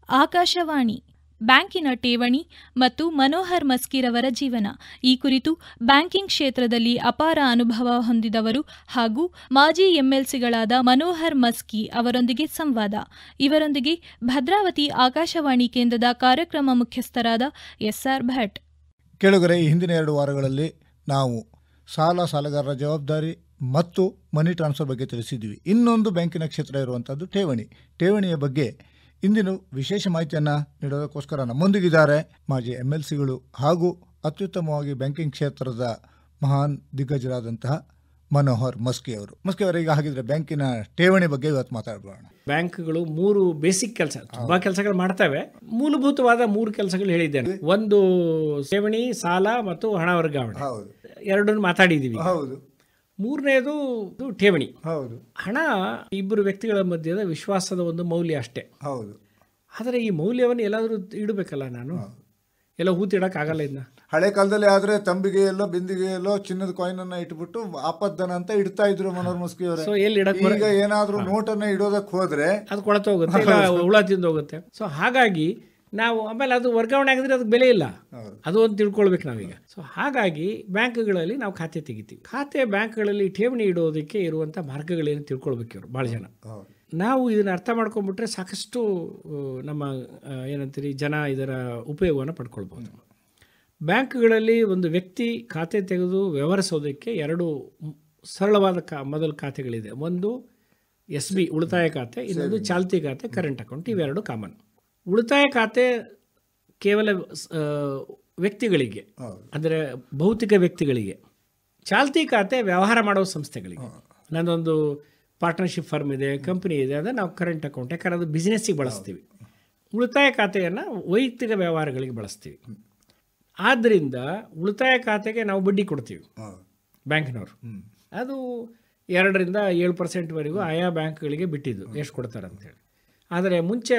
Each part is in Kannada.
ಆಕಾಶವಾಣಿ ಬ್ಯಾಂಕಿನ ಠೇವಣಿ ಮತ್ತು ಮನೋಹರ್ ಮಸ್ಕಿರವರ ಜೀವನ ಈ ಕುರಿತು ಬ್ಯಾಂಕಿಂಗ್ ಕ್ಷೇತ್ರದಲ್ಲಿ ಅಪಾರ ಅನುಭವ ಹೊಂದಿದವರು ಹಾಗೂ ಮಾಜಿ ಎಂಎಲ್ಸಿಗಳಾದ ಮನೋಹರ್ ಮಸ್ಕಿ ಅವರೊಂದಿಗೆ ಸಂವಾದ. ಇವರೊಂದಿಗೆ ಭದ್ರಾವತಿ ಆಕಾಶವಾಣಿ ಕೇಂದ್ರದ ಕಾರ್ಯಕ್ರಮ ಮುಖ್ಯಸ್ಥರಾದ ಎಸ್ಆರ್ ಭಟ್. ಕೇಳುಗರೆ, ಈ ಹಿಂದಿನ 2 ವಾರಗಳಲ್ಲಿ ನಾವು ಸಾಲಗಾರರ ಜವಾಬ್ದಾರಿ ಮತ್ತು ಮನಿ ಟ್ರಾನ್ಸ್ಫರ್ ಬಗ್ಗೆ ತಿಳಿಸಿದ್ವಿ. ಇನ್ನೊಂದು ಬ್ಯಾಂಕಿನ ಕ್ಷೇತ್ರ ಇರುವಂಥದ್ದು ಠೇವಣಿಯ ಬಗ್ಗೆ ಇಂದಿನ ವಿಶೇಷ ಮಾಹಿತಿಯನ್ನು ನೀಡೋದಕ್ಕೋಸ್ಕರ ನಮ್ಮೊಂದಿಗಿದ್ದಾರೆ ಮಾಜಿ ಎಂಎಲ್ಸಿಗಳು ಹಾಗೂ ಅತ್ಯುತ್ತಮವಾಗಿ ಬ್ಯಾಂಕಿಂಗ್ ಕ್ಷೇತ್ರದ ಮಹಾನ್ ದಿಗ್ಗಜರಾದಂತಹ ಮನೋಹರ್ ಮಸ್ಕಿ ಅವರು. ಮಸ್ಕಿ ಅವರು, ಈಗ ಹಾಗಿದ್ರೆ ಬ್ಯಾಂಕಿನ ಠೇವಣಿ ಬಗ್ಗೆ ಇವತ್ತು ಮಾತಾಡೋಣ. ಬ್ಯಾಂಕ್ಗಳು 3 ಬೇಸಿಕ್ ಕೆಲಸ, ತುಂಬಾ ಕೆಲಸಗಳು ಮಾಡ್ತವೆ. ಮೂಲಭೂತವಾದ 3 ಕೆಲಸಗಳು ಹೇಳಿದ್ದೇನೆ. ಒಂದು ಠೇವಣಿ, ಸಾಲ ಮತ್ತು ಹಣ ವರ್ಗಾವಣೆ. ಎರಡನ್ನು ಮಾತಾಡಿದೀವಿ. ಮೂರನೇದು ಠೇವಣಿ. ಹಣ ಇಬ್ಬರು ವ್ಯಕ್ತಿಗಳ ಮಧ್ಯದ ವಿಶ್ವಾಸದ ಒಂದು ಮೌಲ್ಯ ಅಷ್ಟೇ. ಆದರೆ ಈ ಮೌಲ್ಯವನ್ನು ಎಲ್ಲಾದರೂ ಇಡಬೇಕಲ್ಲ. ನಾನು ಎಲ್ಲ ಹೂತಿಡಕ್ಕಾಗಲ್ಲ. ಇದನ್ನ ಹಳೆ ಕಾಲದಲ್ಲಿ ಆದ್ರೆ ತಂಬಿಗೆ ಎಲ್ಲೋ ಬಿಂದಿಗೆ ಎಲ್ಲೋ ಚಿನ್ನದ ಕಾಯಿನ್ ಅನ್ನ ಇಟ್ಬಿಟ್ಟು ಆಪದ್ದನ ಅಂತ ಇಡ್ತಾ ಇದ್ರು ಮನೋಹರ್ ಮಸ್ಕಿ ಅವರು. ಈಗ ಏನಾದ್ರೂ ನೋಟನ್ನ ಇಡೋದಕ್ಕೆ ಹೋದ್ರೆ ಅದು ಕೊಳತ ಹೋಗುತ್ತೆ, ಇಲ್ಲ ಹುಳ ತಿಂದು ಹೋಗುತ್ತೆ. ಸೊ ಹಾಗಾಗಿ ನಾವು ಆಮೇಲೆ ಅದು ವರ್ಗಾವಣೆ ಆಗಿದ್ರೆ ಅದಕ್ಕೆ ಬೆಲೆ ಇಲ್ಲ, ಅದು ಒಂದು ತಿಳ್ಕೊಳ್ಬೇಕು ನಾವೀಗ. ಸೊ ಹಾಗಾಗಿ ಬ್ಯಾಂಕ್ಗಳಲ್ಲಿ ನಾವು ಖಾತೆ ತೆಗಿತೀವಿ. ಬ್ಯಾಂಕ್ಗಳಲ್ಲಿ ಠೇವಣಿ ಇಡೋದಕ್ಕೆ ಇರುವಂಥ ಮಾರ್ಗಗಳೇನು ತಿಳ್ಕೊಳ್ಬೇಕು ಇವರು ಭಾಳ ಜನ. ನಾವು ಇದನ್ನು ಅರ್ಥ ಮಾಡ್ಕೊಂಡ್ಬಿಟ್ರೆ ಸಾಕಷ್ಟು ನಮ್ಮ ಏನಂತೀರಿ ಜನ ಇದರ ಉಪಯೋಗವನ್ನು ಪಡ್ಕೊಳ್ಬೋದು. ಬ್ಯಾಂಕ್ಗಳಲ್ಲಿ ಒಂದು ವ್ಯಕ್ತಿ ಖಾತೆ ತೆಗೆದು ವ್ಯವಹರಿಸೋದಕ್ಕೆ 2 ಸರಳವಾದ ಮೊದಲ ಖಾತೆಗಳಿದೆ. ಒಂದು SB ಉಳಿತಾಯ ಖಾತೆ, ಇನ್ನೊಂದು ಚಾಲ್ತಿ ಖಾತೆ, ಕರೆಂಟ್ ಅಕೌಂಟ್. ಇವೆರಡು ಕಾಮನ್. ಉಳಿತಾಯ ಖಾತೆ ಕೇವಲ ವ್ಯಕ್ತಿಗಳಿಗೆ, ಅಂದರೆ ಭೌತಿಕ ವ್ಯಕ್ತಿಗಳಿಗೆ. ಚಾಲ್ತಿ ಖಾತೆ ವ್ಯವಹಾರ ಮಾಡೋ ಸಂಸ್ಥೆಗಳಿಗೆ. ನನ್ನೊಂದು ಪಾರ್ಟ್ನರ್ಶಿಪ್ ಫರ್ಮ್ ಇದೆ, ಕಂಪ್ನಿ ಇದೆ, ಅದನ್ನು ನಾವು ಕರೆಂಟ್ ಅಕೌಂಟ್, ಯಾಕಂದ್ರೆ ಅದು ಬಿಸ್ನೆಸ್ಸಿಗೆ ಬಳಸ್ತೀವಿ. ಉಳಿತಾಯ ಖಾತೆಯನ್ನು ವೈಯಕ್ತಿಕ ವ್ಯವಹಾರಗಳಿಗೆ ಬಳಸ್ತೀವಿ. ಆದ್ದರಿಂದ ಉಳಿತಾಯ ಖಾತೆಗೆ ನಾವು ಬಡ್ಡಿ ಕೊಡ್ತೀವಿ ಬ್ಯಾಂಕ್ನವರು. ಅದು 2ರಿಂದ 7% ಆಯಾ ಬ್ಯಾಂಕ್ಗಳಿಗೆ ಬಿಟ್ಟಿದ್ದು ಎಷ್ಟು ಕೊಡ್ತಾರೆ ಅಂತೇಳಿ. ಆದರೆ ಮುಂಚೆ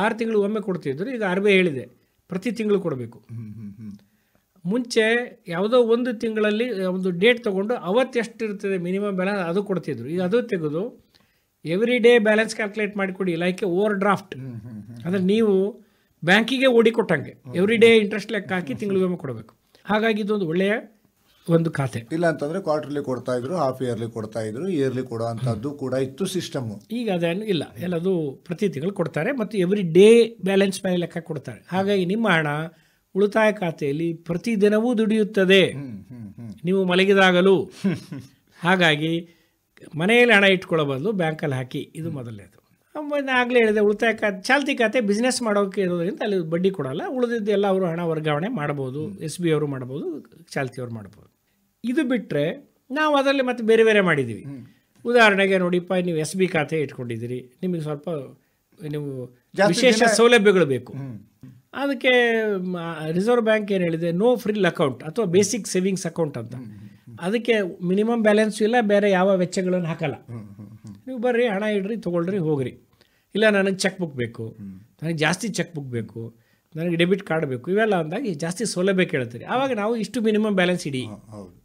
6 ತಿಂಗಳು ಒಮ್ಮೆ ಕೊಡ್ತಿದ್ರು. ಈಗ RBI ಹೇಳಿದೆ ಪ್ರತಿ ತಿಂಗಳು ಕೊಡಬೇಕು. ಮುಂಚೆ ಯಾವುದೋ ಒಂದು ತಿಂಗಳಲ್ಲಿ ಒಂದು ಡೇಟ್ ತೊಗೊಂಡು ಅವತ್ತು ಎಷ್ಟು ಇರ್ತದೆ ಮಿನಿಮಮ್ ಬ್ಯಾಲೆನ್ಸ್ ಅದು ಕೊಡ್ತಿದ್ರು. ಈಗ ಅದು ತೆಗೆದು ಎವ್ರಿ ಡೇ ಬ್ಯಾಲೆನ್ಸ್ ಕ್ಯಾಲ್ಕುಲೇಟ್ ಮಾಡಿಕೊಡಿ, ಲೈಕ್ ಓವರ್ ಡ್ರಾಫ್ಟ್. ಅಂದರೆ ನೀವು ಬ್ಯಾಂಕಿಗೆ ಓಡಿ ಕೊಟ್ಟಂಗೆ ಎವ್ರಿ ಡೇ ಇಂಟ್ರೆಸ್ಟ್ ಲೆಕ್ಕ ಹಾಕಿ ತಿಂಗಳಿಗೊಮ್ಮೆ ಕೊಡಬೇಕು. ಹಾಗಾಗಿ ಇದೊಂದು ಒಳ್ಳೆಯ ಒಂದು ಖಾತೆ. ಇಲ್ಲ ಅಂತಂದ್ರೆ ಕ್ವಾರ್ಟರ್ಲಿ ಕೊಡ್ತಾ ಇದ್ರು, ಹಾಫ್ ಇಯರ್ಲಿ ಕೊಡ್ತಾ ಇದ್ರು, ಇಯರ್ಲಿ ಕೊಡೋ ಅಂಥದ್ದು ಕೂಡ ಇತ್ತು ಸಿಸ್ಟಮ್. ಈಗ ಅದೇನು ಇಲ್ಲ, ಎಲ್ಲದು ಪ್ರತಿ ತಿಂಗಳು ಕೊಡ್ತಾರೆ ಮತ್ತು ಎವ್ರಿ ಡೇ ಬ್ಯಾಲೆನ್ಸ್ ಮೇಲೆ ಲೆಕ್ಕ ಕೊಡ್ತಾರೆ. ಹಾಗಾಗಿ ನಿಮ್ಮ ಹಣ ಉಳಿತಾಯ ಖಾತೆಯಲ್ಲಿ ಪ್ರತಿದಿನವೂ ದುಡಿಯುತ್ತದೆ, ನೀವು ಮಲಗಿದಾಗಲೂ. ಹಾಗಾಗಿ ಮನೆಯಲ್ಲಿ ಹಣ ಇಟ್ಕೊಳ್ಳೋ ಬದಲು ಬ್ಯಾಂಕಲ್ಲಿ ಹಾಕಿ, ಇದು ಮೊದಲನೇದು. ಆಗಲೇ ಹೇಳಿದೆ, ಉಳಿತಾಯ ಖಾತೆ ಚಾಲ್ತಿ ಖಾತೆ ಬಿಸ್ನೆಸ್ ಮಾಡೋಕ್ಕೆ ಇರೋದ್ರಿಂದ ಅಲ್ಲಿ ಬಡ್ಡಿ ಕೊಡೋಲ್ಲ. ಉಳಿದಿದ್ದೆಲ್ಲ ಅವರು ಹಣ ವರ್ಗಾವಣೆ ಮಾಡ್ಬೋದು, SB ಅವರು ಮಾಡ್ಬೋದು, ಚಾಲ್ತಿಯವರು ಮಾಡ್ಬೋದು. ಇದು ಬಿಟ್ಟರೆ ನಾವು ಅದರಲ್ಲಿ ಮತ್ತೆ ಬೇರೆ ಬೇರೆ ಮಾಡಿದ್ದೀವಿ. ಉದಾಹರಣೆಗೆ ನೋಡಿಪ್ಪ, ನೀವು SB ಖಾತೆ ಇಟ್ಕೊಂಡಿದ್ದೀರಿ, ನಿಮಗೆ ಸ್ವಲ್ಪ ನೀವು ವಿಶೇಷ ಸೌಲಭ್ಯಗಳು ಬೇಕು. ಅದಕ್ಕೆ ರಿಸರ್ವ್ ಬ್ಯಾಂಕ್ ಏನು ಹೇಳಿದೆ, ನೋ ಫ್ರಿಲ್ ಅಕೌಂಟ್ ಅಥವಾ ಬೇಸಿಕ್ ಸೇವಿಂಗ್ಸ್ ಅಕೌಂಟ್ ಅಂತ. ಅದಕ್ಕೆ ಮಿನಿಮಮ್ ಬ್ಯಾಲೆನ್ಸು ಇಲ್ಲ, ಬೇರೆ ಯಾವ ವೆಚ್ಚಗಳನ್ನು ಹಾಕಲ್ಲ. ನೀವು ಬರ್ರಿ, ಹಣ ಇಡ್ರಿ, ತೊಗೊಳ್ರಿ, ಹೋಗ್ರಿ. ಇಲ್ಲ ನನಗೆ ಚೆಕ್ ಬುಕ್ ಬೇಕು, ನನಗೆ ಜಾಸ್ತಿ ಚೆಕ್ ಬುಕ್ ಬೇಕು, ನನಗೆ ಡೆಬಿಟ್ ಕಾರ್ಡ್ ಬೇಕು, ಇವೆಲ್ಲ ಅಂದಾಗಿ ಜಾಸ್ತಿ ಸೌಲಭ್ಯ ಕೇಳ್ತೀರಿ. ಆವಾಗ ನಾವು ಇಷ್ಟು ಮಿನಿಮಮ್ ಬ್ಯಾಲೆನ್ಸ್ ಇಡಿ,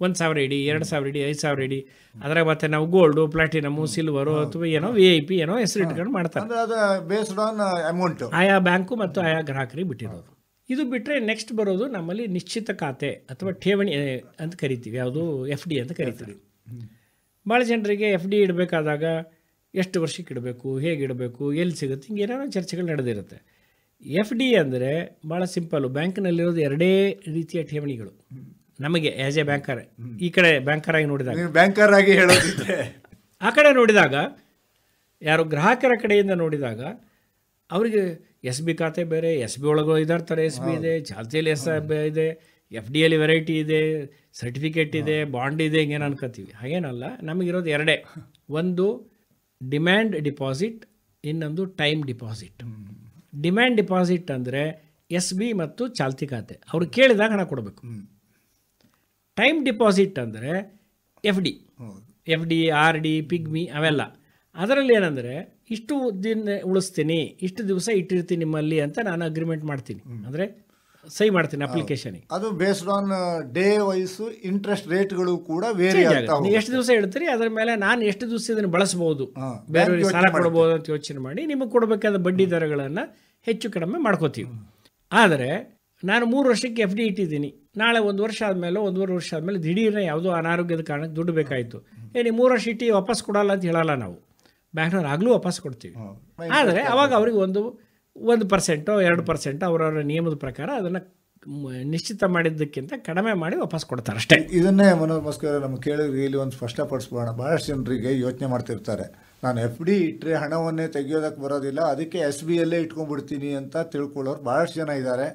1,000 ಇಡಿ, 2,000 ಇಡಿ, 5,000 ಇಡಿ. ಅದರ ಮತ್ತೆ ನಾವು ಗೋಲ್ಡು, ಪ್ಲಾಟಿನಮು, ಸಿಲ್ವರು ಅಥವಾ ಏನೋ VIP ಏನೋ ಹೆಸರು ಇಟ್ಕೊಂಡು ಮಾಡ್ತಾರೆ. ಆಯಾ ಬ್ಯಾಂಕು ಮತ್ತು ಆಯಾ ಗ್ರಾಹಕರಿಗೆ ಬಿಟ್ಟಿರೋದು. ಇದು ಬಿಟ್ಟರೆ ನೆಕ್ಸ್ಟ್ ಬರೋದು ನಮ್ಮಲ್ಲಿ ನಿಶ್ಚಿತ ಖಾತೆ ಅಥವಾ ಠೇವಣಿ ಅಂತ ಕರಿತೀವಿ. ಯಾವುದು FD ಅಂತ ಕರಿತೀವಿ. ಭಾಳ ಜನರಿಗೆ FD ಇಡಬೇಕಾದಾಗ ಎಷ್ಟು ವರ್ಷಕ್ಕೆ ಇಡಬೇಕು, ಹೇಗೆ ಇಡಬೇಕು, ಎಲ್ಲಿ ಸಿಗುತ್ತೆ, ಹಿಂಗೆ ಏನೇನೋ ಚರ್ಚೆಗಳು ನಡೆದಿರುತ್ತೆ. FD ಅಂದರೆ ಭಾಳ ಸಿಂಪಲ್ಲು. ಬ್ಯಾಂಕ್ನಲ್ಲಿರೋದು 2 ರೀತಿಯ ಠೇವಣಿಗಳು. ನಮಗೆ ಆ್ಯಸ್ ಎ ಬ್ಯಾಂಕರ್, ಈ ಕಡೆ ಬ್ಯಾಂಕರ್ ಆಗಿ ನೋಡಿದಾಗ, ಬ್ಯಾಂಕರ್ ಆಗಿ ಹೇಳೋದಿದ್ರೆ ಆ ಕಡೆ ನೋಡಿದಾಗ, ಯಾರು ಗ್ರಾಹಕರ ಕಡೆಯಿಂದ ನೋಡಿದಾಗ ಅವರಿಗೆ SB ಖಾತೆ ಬೇರೆ, SB ಒಳಗೆ ಇದಾರ್ತಾರೆ, SB ಇದೆ, ಚಾಲ್ತಿಯಲ್ಲಿ SB ಇದೆ, FDಯಲ್ಲಿ ವೆರೈಟಿ ಇದೆ, ಸರ್ಟಿಫಿಕೇಟ್ ಇದೆ, ಬಾಂಡ್ ಇದೆ, ಹಿಂಗೇನು ಅನ್ಕೋತೀವಿ. ಹಾಗೇನಲ್ಲ, ನಮಗಿರೋದು 2. ಒಂದು ಡಿಮ್ಯಾಂಡ್ ಡಿಪಾಸಿಟ್, ಇನ್ನೊಂದು ಟೈಮ್ ಡಿಪಾಸಿಟ್. ಡಿಮ್ಯಾಂಡ್ ಡಿಪಾಸಿಟ್ ಅಂದರೆ SB ಮತ್ತು ಚಾಲ್ತಿ ಖಾತೆ, ಅವ್ರು ಕೇಳಿದಾಗ ಹಣ ಕೊಡಬೇಕು. ಟೈಮ್ ಡಿಪಾಸಿಟ್ ಅಂದರೆ FD, RD, ಪಿಗ್ಮಿ ಅವೆಲ್ಲ. ಅದರಲ್ಲಿ ಏನಂದರೆ ಇಷ್ಟು ದಿನ ಉಳಿಸ್ತೀನಿ, ಇಷ್ಟು ದಿವಸ ಇಟ್ಟಿರ್ತೀನಿ ನಿಮ್ಮಲ್ಲಿ ಅಂತ ನಾನು ಅಗ್ರಿಮೆಂಟ್ ಮಾಡ್ತೀನಿ, ಅಂದರೆ ಸಹಿ ಮಾಡ್ತೀನಿ ಅಪ್ಲಿಕೇಶನ್. ಅದು based on day wise interest ರೇಟ್ಗಳು ಕೂಡ ವೇರಿ ಆಗ್ತವೆ. ನೀವು ಎಷ್ಟು ದಿವಸ ಇಡ್ತೀರಿ ಅದರ ಮೇಲೆ ನಾನು ಎಷ್ಟು ದಿವಸ ಇದನ್ನು ಬಳಸಬಹುದು, ಬೇರೆಯವರಿಗೆ ಸಾಲ ಕೊಡಬಹುದು ಅಂತ ಯೋಚನೆ ಮಾಡಿ ನಿಮಗೆ ಕೊಡಬೇಕಾದ ಬಡ್ಡಿ ದರಗಳನ್ನು ಹೆಚ್ಚು ಕಡಿಮೆ ಮಾಡ್ಕೋತೀವಿ. ಆದರೆ ನಾನು 3 ವರ್ಷಕ್ಕೆ ಎಫ್ ಡಿ ಇಟ್ಟಿದ್ದೀನಿ, ನಾಳೆ 1 ವರ್ಷ ಆದಮೇಲೆ 1.5 ವರ್ಷ ಆದಮೇಲೆ ದಿಢೀರ್ನ ಯಾವುದೋ ಅನಾರೋಗ್ಯದ ಕಾರಣಕ್ಕೆ ದುಡ್ಡು ಬೇಕಾಯಿತು, ನೀವು 3 ವರ್ಷ ಇಟ್ಟು ವಾಪಸ್ ಕೊಡಲ್ಲ ಅಂತ ಹೇಳಲ್ಲ ನಾವು, ಬ್ಯಾಂಕ್ನವ್ರು ಆಗಲೂ ವಾಪಸ್ ಕೊಡ್ತೀವಿ. ಆದರೆ ಅವಾಗ ಅವ್ರಿಗೆ 1% 2% ಅವರವರ ನಿಯಮದ ಪ್ರಕಾರ ಅದನ್ನು ನಿಶ್ಚಿತ ಮಾಡಿದ್ದಕ್ಕಿಂತ ಕಡಿಮೆ ಮಾಡಿ ವಾಪಸ್ ಕೊಡ್ತಾರೆ ಅಷ್ಟೇ. ಇದನ್ನೇ ಮನೋಹರ್ ಮಸ್ಕಿ ನಮ್ಮ ಕೇಳಿದ್ರೆ ಇಲ್ಲಿ ಒಂದು ಸ್ಪಷ್ಟಪಡಿಸ್ಬೋಣ. ಬಹಳಷ್ಟು ಜನರಿಗೆ ಯೋಚನೆ ಮಾಡ್ತಿರ್ತಾರೆ, ನಾನು ಎಫ್ ಡಿ ಇಟ್ಟರೆ ಹಣವನ್ನೇ ತೆಗಿಯೋದಕ್ಕೆ ಬರೋದಿಲ್ಲ, ಅದಕ್ಕೆ ಎಸ್ ಬಿ ಅಲ್ಲೇ ಇಟ್ಕೊಂಡ್ಬಿಡ್ತೀನಿ ಅಂತ ತಿಳ್ಕೊಳ್ಳೋರು ಬಹಳಷ್ಟು ಜನ ಇದ್ದಾರೆ.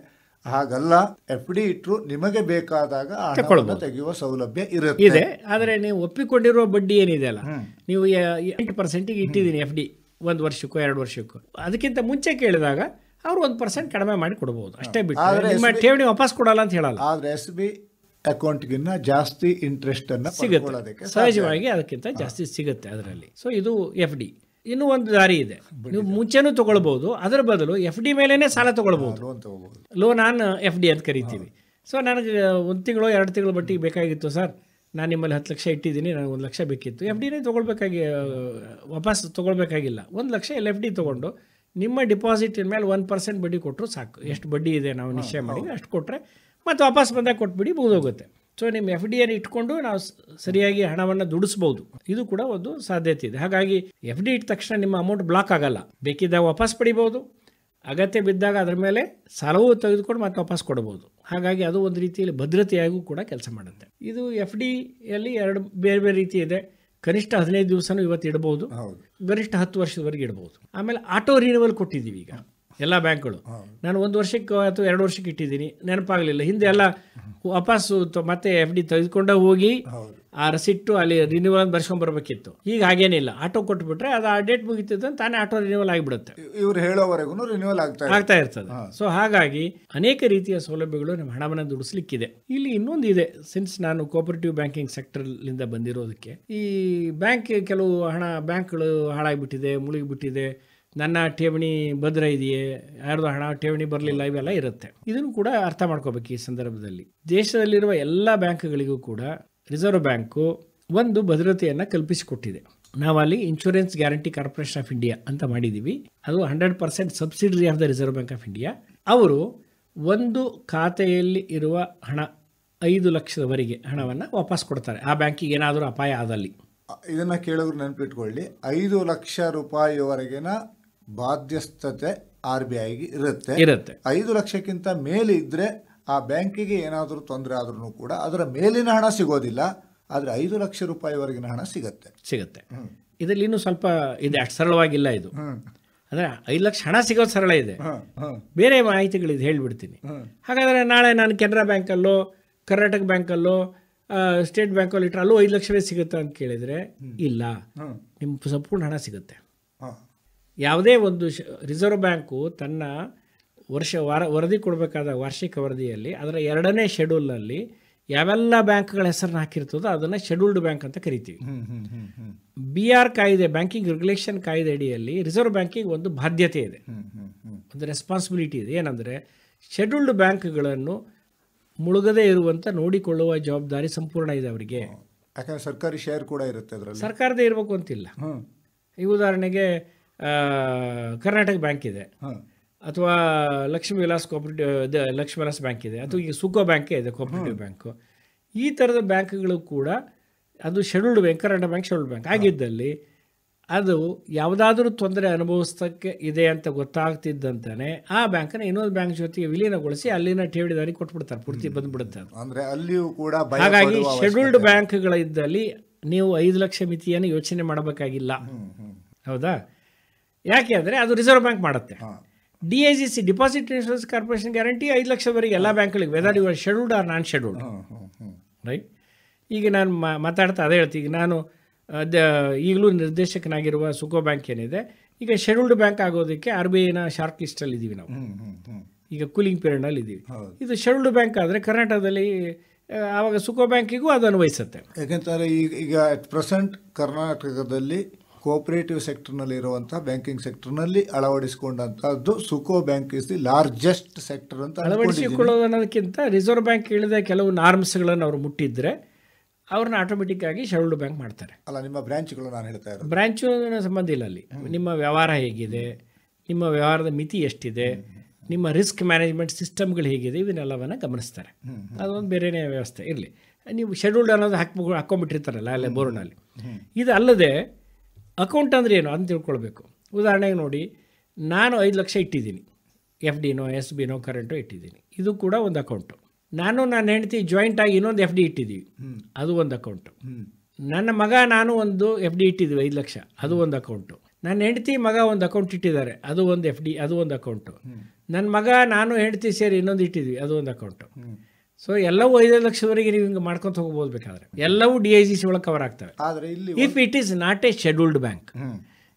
ಹಾಗಲ್ಲ, ಎಫ್ ಡಿ ಇಟ್ಟರು ನಿಮಗೆ ಬೇಕಾದಾಗ ಹಣವನ್ನು ತೆಗೆಯುವ ಸೌಲಭ್ಯ ಇದೆ. ಆದರೆ ನೀವು ಒಪ್ಪಿಕೊಂಡಿರುವ ಬಡ್ಡಿ ಏನಿದೆ ಅಲ್ಲ, ನೀವು 8% ಇಟ್ಟಿದ್ದೀನಿ ಎಫ್ ಡಿ 1 ವರ್ಷಕ್ಕೋ 2 ವರ್ಷಕ್ಕೋ, ಅದಕ್ಕಿಂತ ಮುಂಚೆ ಕೇಳಿದಾಗ ಅವರು 1% ಕಡಿಮೆ ಮಾಡಿ ಕೊಡಬಹುದು ಅಷ್ಟೇ, ಬಿಟ್ಟು ನಿಮ್ಮ ಠೇವಣಿ ವಾಪಸ್ ಕೊಡಲ್ಲ ಅಂತ ಹೇಳಲ್ಲ. ಆದರೆ ಎಸ್ ಬಿ ಅಕೌಂಟ್ಗಿನ್ನ ಜಾಸ್ತಿ ಇಂಟ್ರೆಸ್ಟ್ ಅನ್ನು ಸಿಗುತ್ತೆ, ಸಹಜವಾಗಿ ಅದಕ್ಕಿಂತ ಜಾಸ್ತಿ ಸಿಗುತ್ತೆ ಅದರಲ್ಲಿ. ಸೊ ಇದು ಎಫ್ ಡಿ. ಇನ್ನೂ ಒಂದು ದಾರಿ ಇದೆ, ನೀವು ಮುಂಚೆನೂ ತಗೊಳ್ಬಹುದು, ಅದರ ಬದಲು ಎಫ್ ಡಿ ಮೇಲೇನೆ ಸಾಲ ತಗೊಳ್ಬಹುದು, ಲೋನ್ ಆನ್ ಎಫ್ ಡಿ ಅಂತ ಕರಿತೀವಿ. ಸೊ ನನಗೆ 1 ತಿಂಗಳು 2 ತಿಂಗಳು ಬಟ್ಟಿಗೆ ಬೇಕಾಗಿತ್ತು ಸರ್, ನಾನು ನಿಮ್ಮಲ್ಲಿ 10 ಲಕ್ಷ ಇಟ್ಟಿದ್ದೀನಿ, ನನಗೆ 1 ಲಕ್ಷ ಬೇಕಿತ್ತು, ಎಫ್ ಡಿನೇ ವಾಪಸ್ ತೊಗೊಳ್ಬೇಕಾಗಿಲ್ಲ. 1 ಲಕ್ಷ ಎಫ್ ಡಿ ತೊಗೊಂಡು ನಿಮ್ಮ ಡಿಪಾಸಿಟಿನ ಮೇಲೆ 1% ಬಡ್ಡಿ ಕೊಟ್ಟರು ಸಾಕು. ಎಷ್ಟು ಬಡ್ಡಿ ಇದೆ ನಾವು ನಿಶ್ಚಯ ಮಾಡಿ ಅಷ್ಟು ಕೊಟ್ಟರೆ ಮತ್ತು ವಾಪಸ್ ಬಂದಾಗ ಕೊಟ್ಬಿಡಿ, ಮುಗಿದೋಗುತ್ತೆ. ಸೊ ನಿಮ್ಮ ಎಫ್ ಡಿಯನ್ನು ಇಟ್ಕೊಂಡು ನಾವು ಸರಿಯಾಗಿ ಹಣವನ್ನು ದುಡಿಸ್ಬೋದು, ಇದು ಕೂಡ ಒಂದು ಸಾಧ್ಯತೆ ಇದೆ. ಹಾಗಾಗಿ ಎಫ್ ಡಿ ಇಟ್ಟ ತಕ್ಷಣ ನಿಮ್ಮ ಅಮೌಂಟ್ ಬ್ಲಾಕ್ ಆಗಲ್ಲ, ಬೇಕಿದ್ದಾಗ ವಾಪಸ್ ಪಡಿಬೋದು, ಅಗತ್ಯ ಬಿದ್ದಾಗ ಅದರ ಮೇಲೆ ಸಾಲವೂ ತೆಗೆದುಕೊಂಡು ಮತ್ತೆ ವಾಪಸ್ ಕೊಡ್ಬೋದು. ಹಾಗಾಗಿ ಅದು ಒಂದು ರೀತಿಯಲ್ಲಿ ಭದ್ರತೆಯಾಗೂ ಕೂಡ ಕೆಲಸ ಮಾಡುತ್ತೆ. ಇದು ಎಫ್ ಡಿಯಲ್ಲಿ 2 ಬೇರೆ ಬೇರೆ ರೀತಿ ಇದೆ. ಕನಿಷ್ಠ 15 ದಿವಸನೂ ಇವತ್ತು ಇಡಬಹುದು, ಗರಿಷ್ಠ 10 ವರ್ಷದವರೆಗೆ ಇಡಬಹುದು. ಆಮೇಲೆ ಆಟೋ ರಿನಿವಲ್ ಕೊಟ್ಟಿದ್ದೀವಿ ಈಗ ಎಲ್ಲ ಬ್ಯಾಂಕ್ಗಳು. ನಾನು 1 ವರ್ಷಕ್ಕೆ ಅಥವಾ 2 ವರ್ಷಕ್ಕೆ ಇಟ್ಟಿದ್ದೀನಿ, ನೆನಪಾಗಲಿಲ್ಲ, ಹಿಂದೆ ಎಲ್ಲ ವಾಪಸ್ಸು ಮತ್ತೆ ಎಫ್ ಡಿ ತೆಗೆದುಕೊಂಡ ಹೋಗಿ ಆ ರಸಿಟ್ಟು ಅಲ್ಲಿ ರಿನಿವಲ್ ಅಂತ ಬರ್ಸ್ಕೊಂಡ್ಬರ್ಬೇಕಿತ್ತು. ಈಗ ಹಾಗೇನಿಲ್ಲ, ಆಟೋ ಕೊಟ್ಬಿಟ್ರೆ ಅದು ಆ ಡೇಟ್ ಮುಗಿತಿದ್ದ ತಾನೇ ಆಟೋ ರಿನಿವಲ್ ಆಗಿಬಿಡುತ್ತೆ, ಇವ್ರು ಹೇಳೋವರೆಗೂ ರಿನಿವಲ್ ಆಗ್ತಾ ಇರ್ತದೆ. ಸೊ ಹಾಗಾಗಿ ಅನೇಕ ರೀತಿಯ ಸೌಲಭ್ಯಗಳು ನಮ್ಮ ಹಣವನ್ನು ದುಡಿಸ್ಲಿಕ್ಕಿದೆ. ಇಲ್ಲಿ ಇನ್ನೊಂದು ಇದೆ, ಸಿನ್ಸ್ ನಾನು ಕೋಆಪರೇಟಿವ್ ಬ್ಯಾಂಕಿಂಗ್ ಸೆಕ್ಟರ್ಲಿಂದ ಬಂದಿರೋದಕ್ಕೆ, ಈ ಕೆಲವು ಬ್ಯಾಂಕ್ಗಳು ಹಾಳಾಗಿಬಿಟ್ಟಿದೆ, ಮುಳುಗಿಬಿಟ್ಟಿದೆ, ನನ್ನ ಠೇವಣಿ ಭದ್ರ ಇದೆಯೇ, ಯಾರ್ದು ಹಣ ಠೇವಣಿ ಬರಲಿಲ್ಲ, ಇವೆಲ್ಲ ಇರುತ್ತೆ. ಇದನ್ನು ಕೂಡ ಅರ್ಥ ಮಾಡ್ಕೋಬೇಕು ಈ ಸಂದರ್ಭದಲ್ಲಿ. ದೇಶದಲ್ಲಿರುವ ಎಲ್ಲ ಬ್ಯಾಂಕ್ಗಳಿಗೂ ಕೂಡ ರಿಸರ್ವ್ ಬ್ಯಾಂಕು ಒಂದು ಭದ್ರತೆಯನ್ನು ಕಲ್ಪಿಸಿಕೊಟ್ಟಿದೆ. ನಾವಲ್ಲಿ insurance guarantee corporation of India ಅಂತ ಮಾಡಿದ್ದೀವಿ. ಅದು 100% subsidiary of the reserve bank of India. ಅವರು ಒಂದು ಖಾತೆಯಲ್ಲಿ ಇರುವ ಹಣ 5 ಲಕ್ಷದವರೆಗೆ ಹಣವನ್ನು ವಾಪಸ್ ಕೊಡ್ತಾರೆ ಆ ಬ್ಯಾಂಕಿಗೆ ಏನಾದರೂ ಅಪಾಯ ಆದಲ್ಲಿ. ಇದನ್ನು ಕೇಳೋರು ನೆನಪಿಟ್ಕೊಳ್ಳಿ, 5 ಲಕ್ಷ ರೂಪಾಯಿವರೆಗಿನ ಬಾಧ್ಯಸ್ಥತೆ RBIಗೆ ಇರುತ್ತೆ. 5 ಲಕ್ಷಕ್ಕಿಂತ ಮೇಲೆ ಇದ್ದರೆ ಆ ಬ್ಯಾಂಕಿಗೆ ಏನಾದರೂ ತೊಂದರೆ ಆದ್ರೂ ಕೂಡ ಅದರ ಮೇಲಿನ ಹಣ ಸಿಗೋದಿಲ್ಲ, ಆದರೆ 5 ಲಕ್ಷ ರೂಪಾಯಿವರೆಗಿನ ಹಣ ಸಿಗುತ್ತೆ. ಇದರಲ್ಲಿ ಇನ್ನೂ ಸ್ವಲ್ಪ ಇದೆ, ಅಷ್ಟು ಸರಳವಾಗಿಲ್ಲ ಇದು. ಅಂದರೆ 5 ಲಕ್ಷ ಹಣ ಸಿಗೋದು ಸರಳ ಇದೆ, ಬೇರೆ ಮಾಹಿತಿಗಳಿದೆ ಹೇಳ್ಬಿಡ್ತೀನಿ. ಹಾಗಾದರೆ ನಾಳೆ ನಾನು ಕೆನರಾ ಬ್ಯಾಂಕಲ್ಲೋ ಕರ್ನಾಟಕ ಬ್ಯಾಂಕಲ್ಲೋ ಸ್ಟೇಟ್ ಬ್ಯಾಂಕಲ್ಲಿ ಇಟ್ಟರೆ ಅಲ್ಲೂ 5 ಲಕ್ಷವೇ ಸಿಗುತ್ತೆ ಅಂತ ಕೇಳಿದರೆ ಇಲ್ಲ, ನಿಮ್ಮ ಸಂಪೂರ್ಣ ಹಣ ಸಿಗುತ್ತೆ. ಯಾವುದೇ ಒಂದು ರಿಸರ್ವ್ ಬ್ಯಾಂಕು ತನ್ನ ವರದಿ ಕೊಡಬೇಕಾದ ವಾರ್ಷಿಕ ವರದಿಯಲ್ಲಿ ಅದರ 2ನೇ ಶೆಡ್ಯೂಲ್ನಲ್ಲಿ ಯಾವೆಲ್ಲ ಬ್ಯಾಂಕ್ಗಳ ಹೆಸರನ್ನು ಹಾಕಿರ್ತದೋ ಅದನ್ನು ಶೆಡ್ಯೂಲ್ಡ್ ಬ್ಯಾಂಕ್ ಅಂತ ಕರಿತೀವಿ. BR ಕಾಯ್ದೆ, ಬ್ಯಾಂಕಿಂಗ್ ರೆಗ್ಯುಲೇಷನ್ ಕಾಯ್ದೆ ಅಡಿಯಲ್ಲಿ ರಿಸರ್ವ್ ಬ್ಯಾಂಕಿಗೆ ಒಂದು ಬಾಧ್ಯತೆ ಇದೆ, ಒಂದು ರೆಸ್ಪಾನ್ಸಿಬಿಲಿಟಿ ಇದೆ. ಏನಂದರೆ ಶೆಡ್ಯೂಲ್ಡ್ ಬ್ಯಾಂಕ್ಗಳನ್ನು ಮುಳುಗದೇ ಇರುವಂಥ ನೋಡಿಕೊಳ್ಳುವ ಜವಾಬ್ದಾರಿ ಸಂಪೂರ್ಣ ಇದೆ ಅವರಿಗೆ. ಯಾಕಂದರೆ ಸರ್ಕಾರಿ ಶೇರ್ ಕೂಡ ಇರುತ್ತೆ, ಅದರಲ್ಲಿ ಸರ್ಕಾರದೇ ಇರಬೇಕು ಅಂತಿಲ್ಲ. ಈ ಉದಾಹರಣೆಗೆ ಕರ್ನಾಟಕ ಬ್ಯಾಂಕ್ ಇದೆ, ಅಥವಾ ಲಕ್ಷ್ಮೀ ವಿಲಾಸ್ ಬ್ಯಾಂಕ್ ಇದೆ, ಅಥವಾ ಈಗ ಸುಕೋ ಬ್ಯಾಂಕೇ ಇದೆ ಕೋಆಪರೇಟಿವ್ ಬ್ಯಾಂಕು. ಈ ಥರದ ಬ್ಯಾಂಕ್ಗಳು ಕೂಡ ಅದು scheduled bank, Karnataka bank scheduled bank ಆಗಿದ್ದಲ್ಲಿ ಅದು ಯಾವುದಾದ್ರೂ ತೊಂದರೆ ಅನುಭವಿಸ್ತಕ್ಕೆ ಇದೆ ಅಂತ ಗೊತ್ತಾಗ್ತಿದ್ದಂತಾನೆ ಆ ಬ್ಯಾಂಕನ್ನು ಇನ್ನೊಂದು ಬ್ಯಾಂಕ್ ಜೊತೆಗೆ ವಿಲೀನಗೊಳಿಸಿ ಅಲ್ಲಿನ ಠೇವಣಿದಾರಿ ಕೊಟ್ಬಿಡ್ತಾರೆ, ಪೂರ್ತಿ ಬಂದ್ಬಿಡುತ್ತೆ. ಅಂದರೆ ಅಲ್ಲಿಯೂ ಕೂಡ ಹಾಗಾಗಿ ಶೆಡ್ಯೂಲ್ಡ್ ಬ್ಯಾಂಕ್ಗಳಿದ್ದಲ್ಲಿ ನೀವು 5 ಲಕ್ಷ ಮಿತಿಯನ್ನು ಯೋಚನೆ ಮಾಡಬೇಕಾಗಿಲ್ಲ, ಹೌದಾ? ಯಾಕೆ ಅಂದರೆ ಅದು ರಿಸರ್ವ್ ಬ್ಯಾಂಕ್ ಮಾಡುತ್ತೆ. DICC, deposit insurance corporation guarantee 5 ಲಕ್ಷವರೆಗೆ ಎಲ್ಲ ಬ್ಯಾಂಕ್ಗಳಿಗೆ, whether you are scheduled or non scheduled, right? ಈಗ ನಾನು ಮಾತಾಡ್ತಾ ಅದೇ ಹೇಳ್ತೀನಿ. ಈಗ ನಾನು ಈಗಲೂ ನಿರ್ದೇಶಕನಾಗಿರುವ ಸುಕೋ ಬ್ಯಾಂಕ್ ಏನಿದೆ, ಈಗ ಶೆಡ್ಯೂಲ್ಡ್ ಬ್ಯಾಂಕ್ ಆಗೋದಕ್ಕೆ RBIನ ಶಾರ್ಟ್ ಲಿಸ್ಟಲ್ಲಿ ಇದ್ದೀವಿ ನಾವು, ಈಗ ಕೂಲಿಂಗ್ ಪೀರಿಯಡ್ನಲ್ಲಿ ಇದ್ದೀವಿ. ಇದು ಶೆಡ್ಯೂಲ್ಡ್ ಬ್ಯಾಂಕ್ ಆದರೆ ಕರ್ನಾಟಕದಲ್ಲಿ ಆವಾಗ ಸುಕೋ ಬ್ಯಾಂಕಿಗೂ ಅದು ಅನ್ವಯಿಸುತ್ತೆ. ಯಾಕೆಂದರೆ ಈಗ ಅಟ್ ಪ್ರೆಸೆಂಟ್ ಕರ್ನಾಟಕದಲ್ಲಿ ಕೋಆಪರೇಟಿವ್ ಸೆಕ್ಟರ್ನಲ್ಲಿ ಇರುವಂಥ ಬ್ಯಾಂಕಿಂಗ್ ಸೆಕ್ಟರ್ನಲ್ಲಿ ಅಳವಡಿಸಿಕೊಂಡಂಥದ್ದು Suco bank is the largest sector ಅಂತ ಅಳವಡಿಸಿಕೊಳ್ಳೋದು ಅನ್ನೋದಕ್ಕಿಂತ ರಿಸರ್ವ್ ಬ್ಯಾಂಕ್ ಹೇಳಿದ ಕೆಲವು ನಾರ್ಮ್ಸ್ಗಳನ್ನು ಅವರು ಮುಟ್ಟಿದ್ರೆ ಅವ್ರನ್ನ ಆಟೋಮೆಟಿಕ್ ಆಗಿ ಶೆಡ್ಯೂಲ್ಡ್ ಬ್ಯಾಂಕ್ ಮಾಡ್ತಾರೆ. ಅಲ್ಲ, ನಿಮ್ಮ ಬ್ರಾಂಚ್ಗಳು ನಾನು ಹೇಳ್ತಾ ಇರೋದು ಬ್ರಾಂಚು ಸಂಬಂಧ ಇಲ್ಲ, ಅಲ್ಲಿ ನಿಮ್ಮ ವ್ಯವಹಾರ ಹೇಗಿದೆ, ನಿಮ್ಮ ವ್ಯವಹಾರದ ಮಿತಿ ಎಷ್ಟಿದೆ, ನಿಮ್ಮ ರಿಸ್ಕ್ ಮ್ಯಾನೇಜ್ಮೆಂಟ್ ಸಿಸ್ಟಮ್ಗಳು ಹೇಗಿದೆ, ಇವನ್ನೆಲ್ಲವನ್ನು ಗಮನಿಸ್ತಾರೆ. ಅದೊಂದು ಬೇರೆಯೇ ವ್ಯವಸ್ಥೆ ಇರಲಿ. ನೀವು ಶೆಡ್ಯೂಲ್ಡ್ ಅನ್ನೋದು ಹಾಕ್ಕೊಂಡ್ಬಿಟ್ಟಿರ್ತಾರಲ್ಲ ಅಲ್ಲೇ ಬೋರ್ಡ್ನಲ್ಲಿ. ಇದು ಅಲ್ಲದೆ ಅಕೌಂಟ್ ಅಂದರೆ ಏನು ಅಂತ ತಿಳ್ಕೊಳ್ಬೇಕು. ಉದಾಹರಣೆಗೆ ನೋಡಿ, ನಾನು 5 ಲಕ್ಷ ಇಟ್ಟಿದ್ದೀನಿ, FDನೋ SBನೋ ಕರೆಂಟೋ ಇಟ್ಟಿದ್ದೀನಿ, ಇದು ಕೂಡ ಒಂದು ಅಕೌಂಟು. ನನ್ನ ಹೆಂಡತಿ ಜಾಯಿಂಟಾಗಿ ಇನ್ನೊಂದು FD ಇಟ್ಟಿದ್ದೀವಿ, ಅದು ಒಂದು ಅಕೌಂಟು. ನನ್ನ ಮಗ ನಾನು ಒಂದು FD ಇಟ್ಟಿದ್ದೀವಿ 5 ಲಕ್ಷ, ಅದು ಒಂದು ಅಕೌಂಟು. ನನ್ನ ಹೆಂಡತಿ ಮಗ ಒಂದು ಅಕೌಂಟ್ ಇಟ್ಟಿದ್ದಾರೆ, ಅದು ಒಂದು FD, ಅದು ಒಂದು ಅಕೌಂಟು. ನನ್ನ ಮಗ ನಾನು ಹೆಂಡತಿ ಸೇರಿ ಇನ್ನೊಂದು ಇಟ್ಟಿದ್ವಿ, ಅದು ಒಂದು ಅಕೌಂಟು. ಸೊ ಎಲ್ಲವೂ 5 ಲಕ್ಷದವರೆಗೆ ನೀವು ಹಿಂಗೆ ಮಾಡ್ಕೊತ ಹೋಗ್ಬೋದು. ಬೇಕಾದ್ರೆ ಎಲ್ಲವೂ DIGC ಒಳಗೆ ಕವರ್ ಆಗ್ತವೆ. If it is not A scheduled bank.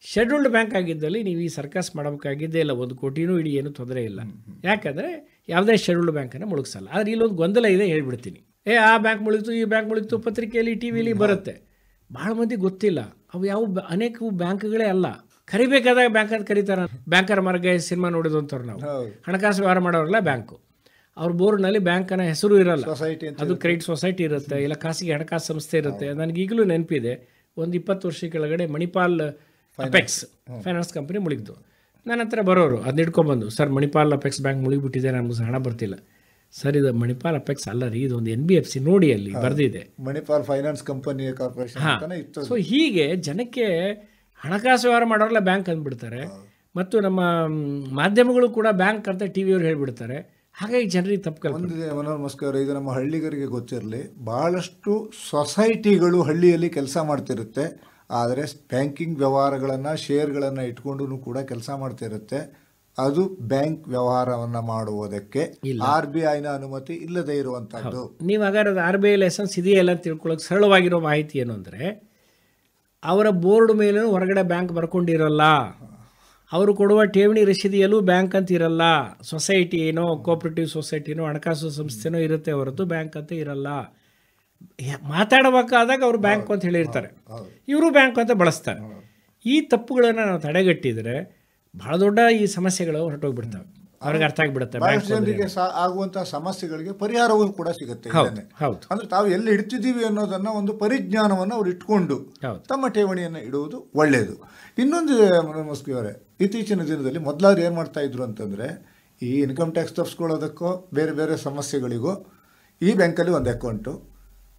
Scheduled bank ಆಗಿದ್ದಲ್ಲಿ ನೀವು ಈ ಸರ್ಕಸ್ ಮಾಡಬೇಕಾಗಿದ್ದೇ ಇಲ್ಲ, 1 ಕೋಟಿನೂ ಇಡೀ ಏನೂ ತೊಂದರೆ ಇಲ್ಲ. ಯಾಕಂದರೆ ಯಾವುದೇ ಶೆಡ್ಯೂಲ್ಡ್ ಬ್ಯಾಂಕನ್ನು ಮುಳುಗಿಸಲ್ಲ. ಆದರೆ ಇಲ್ಲೊಂದು ಗೊಂದಲ ಇದೆ, ಹೇಳ್ಬಿಡ್ತೀನಿ. ಆ ಬ್ಯಾಂಕ್ ಮುಳುಗಿತು, ಈ ಬ್ಯಾಂಕ್ ಮುಳುಗಿತು, ಪತ್ರಿಕೆಯಲ್ಲಿ TV ಬರುತ್ತೆ. ಭಾಳ ಮಂದಿ ಗೊತ್ತಿಲ್ಲ ಅವು ಯಾವ ಅನೇಕ ಬ್ಯಾಂಕ್ಗಳೇ ಅಲ್ಲ. ಕರಿಬೇಕಾದಾಗ ಬ್ಯಾಂಕ್ ಅಂತ ಕರೀತಾರೆ. ಬ್ಯಾಂಕರ್ ಮಾರ್ಗ ಸಿನಿಮಾ ನೋಡಿದಂಥವ್ರು ನಾವು. ಹಣಕಾಸು ವ್ಯವಹಾರ ಮಾಡೋರಲ್ಲ ಬ್ಯಾಂಕು. ಅವ್ರ ಬೋರ್ಡ್ನಲ್ಲಿ ಬ್ಯಾಂಕನ ಹೆಸರು ಇರಲ್ಲ, ಅದು ಕ್ರೆಡಿಟ್ ಸೊಸೈಟಿ ಇರುತ್ತೆ, ಇಲ್ಲ ಖಾಸಗಿ ಹಣಕಾಸು ಸಂಸ್ಥೆ ಇರುತ್ತೆ. ನನಗೀಗಲೂ ನೆನಪಿದೆ, ಒಂದು 20 ವರ್ಷ ಕೆಳಗಡೆ ಮಣಿಪಾಲ್ ಅಪೆಕ್ಸ್ ಫೈನಾನ್ಸ್ ಕಂಪನಿ ಮುಳುಗಿತು. ನನ್ನ ಹತ್ರ ಬರೋರು ಅದನ್ನ ಹಿಡ್ಕೊಂಡ್ಬಂದು, ಸರ್ ಮಣಿಪಾಲ್ ಅಪೆಕ್ಸ್ ಬ್ಯಾಂಕ್ ಮುಳುಗಿಬಿಟ್ಟಿದೆ, ನಮ್ಗೆ ಹಣ ಬರ್ತಿಲ್ಲ. ಸರ್ ಇದು ಮಣಿಪಾಲ್ ಅಪೆಕ್ಸ್ ಅಲ್ಲ ರೀ, ಇದೊಂದು NBFC ನೋಡಿ ಅಲ್ಲಿ ಬರೆದಿದೆ, Manipal finance company corporation. So ಹೀಗೆ ಜನಕ್ಕೆ ಹಣಕಾಸು ವ್ಯವಹಾರ ಮಾಡೋರಲ್ಲ ಬ್ಯಾಂಕ್ ಅಂದ್ಬಿಡ್ತಾರೆ. ಮತ್ತು ನಮ್ಮ ಮಾಧ್ಯಮಗಳು ಕೂಡ ಬ್ಯಾಂಕ್ ಅಂತ TV ಹೇಳ್ಬಿಡ್ತಾರೆ. ಹಾಗಾಗಿ ಜನರಿಗೆ ತಪ್ಪು ಕಲ್ಪನೆ. ನಮಸ್ಕಾರ. ಇದು ನಮ್ಮ ಹಳ್ಳಿಗರಿಗೆ ಗೊತ್ತಿರಲಿ, ಭಾಳಷ್ಟು ಸೊಸೈಟಿಗಳು ಹಳ್ಳಿಯಲ್ಲಿ ಕೆಲಸ ಮಾಡ್ತಿರುತ್ತೆ. ಆದರೆ ಬ್ಯಾಂಕಿಂಗ್ ವ್ಯವಹಾರಗಳನ್ನು, ಶೇರ್ಗಳನ್ನು ಇಟ್ಕೊಂಡು ಕೂಡ ಕೆಲಸ ಮಾಡ್ತಿರುತ್ತೆ. ಅದು ಬ್ಯಾಂಕ್ ವ್ಯವಹಾರವನ್ನು ಮಾಡುವುದಕ್ಕೆ RBIನ ಅನುಮತಿ ಇಲ್ಲದೆ ಇರುವಂಥದ್ದು. ನೀವು ಹಾಗಾದ್ರೆ RBI ಲೈಸೆನ್ಸ್ ಇದೆಯಲ್ಲ ಅಂತ ತಿಳ್ಕೊಳ್ಳೋಕೆ ಸರಳವಾಗಿರೋ ಮಾಹಿತಿ ಏನು ಅಂದರೆ, ಅವರ ಬೋರ್ಡ್ ಮೇಲೂ ಹೊರಗಡೆ ಬ್ಯಾಂಕ್ ಬರ್ಕೊಂಡಿರಲ್ಲ. ಅವರು ಕೊಡುವ ಠೇವಣಿ ರಸೀದಿಯಲ್ಲೂ ಬ್ಯಾಂಕ್ ಅಂತ ಇರಲ್ಲ. ಸೊಸೈಟಿ ಏನೋ, ಕೋಆಪರೇಟಿವ್ ಸೊಸೈಟಿನೋ, ಹಣಕಾಸು ಸಂಸ್ಥೆನೋ ಇರುತ್ತೆ ಹೊರತು ಬ್ಯಾಂಕ್ ಅಂತ ಇರಲ್ಲ. ಮಾತಾಡಬೇಕಾದಾಗ ಅವರು ಬ್ಯಾಂಕ್ ಅಂತ ಹೇಳಿರ್ತಾರೆ, ಇವರು ಬ್ಯಾಂಕ್ ಅಂತ ಬಳಸ್ತಾರೆ. ಈ ತಪ್ಪುಗಳನ್ನು ನಾವು ತಡೆಗಟ್ಟಿದರೆ ಬಹಳ ದೊಡ್ಡ ಈ ಸಮಸ್ಯೆಗಳು ಹೊರಟೋಗ್ಬಿಡ್ತವೆ, ಅವ್ರಿಗೆ ಅರ್ಥ ಆಗಿಬಿಡುತ್ತೆ. ಜನರಿಗೆ ಆಗುವಂತಹ ಸಮಸ್ಯೆಗಳಿಗೆ ಪರಿಹಾರವೂ ಕೂಡ ಸಿಗುತ್ತೆ. ಅಂದ್ರೆ ತಾವು ಎಲ್ಲಿ ಇಡ್ತಿದ್ದೀವಿ ಅನ್ನೋದನ್ನ ಒಂದು ಪರಿಜ್ಞಾನವನ್ನು ಅವ್ರು ಇಟ್ಕೊಂಡು ತಮ್ಮ ಠೇವಣಿಯನ್ನು ಇಡುವುದು ಒಳ್ಳೆಯದು. ಇನ್ನೊಂದು ನಮಸ್ಕಾರ, ಇತ್ತೀಚಿನ ದಿನದಲ್ಲಿ ಮೊದಲಾದ್ರು ಏನು ಮಾಡ್ತಾ ಇದ್ರು ಅಂತಂದರೆ, ಈ ಇನ್ಕಮ್ ಟ್ಯಾಕ್ಸ್ ತಪ್ಪಿಸ್ಕೊಳ್ಳೋದಕ್ಕೋ ಬೇರೆ ಬೇರೆ ಸಮಸ್ಯೆಗಳಿಗೋ ಈ ಬ್ಯಾಂಕಲ್ಲಿ ಒಂದು ಅಕೌಂಟು,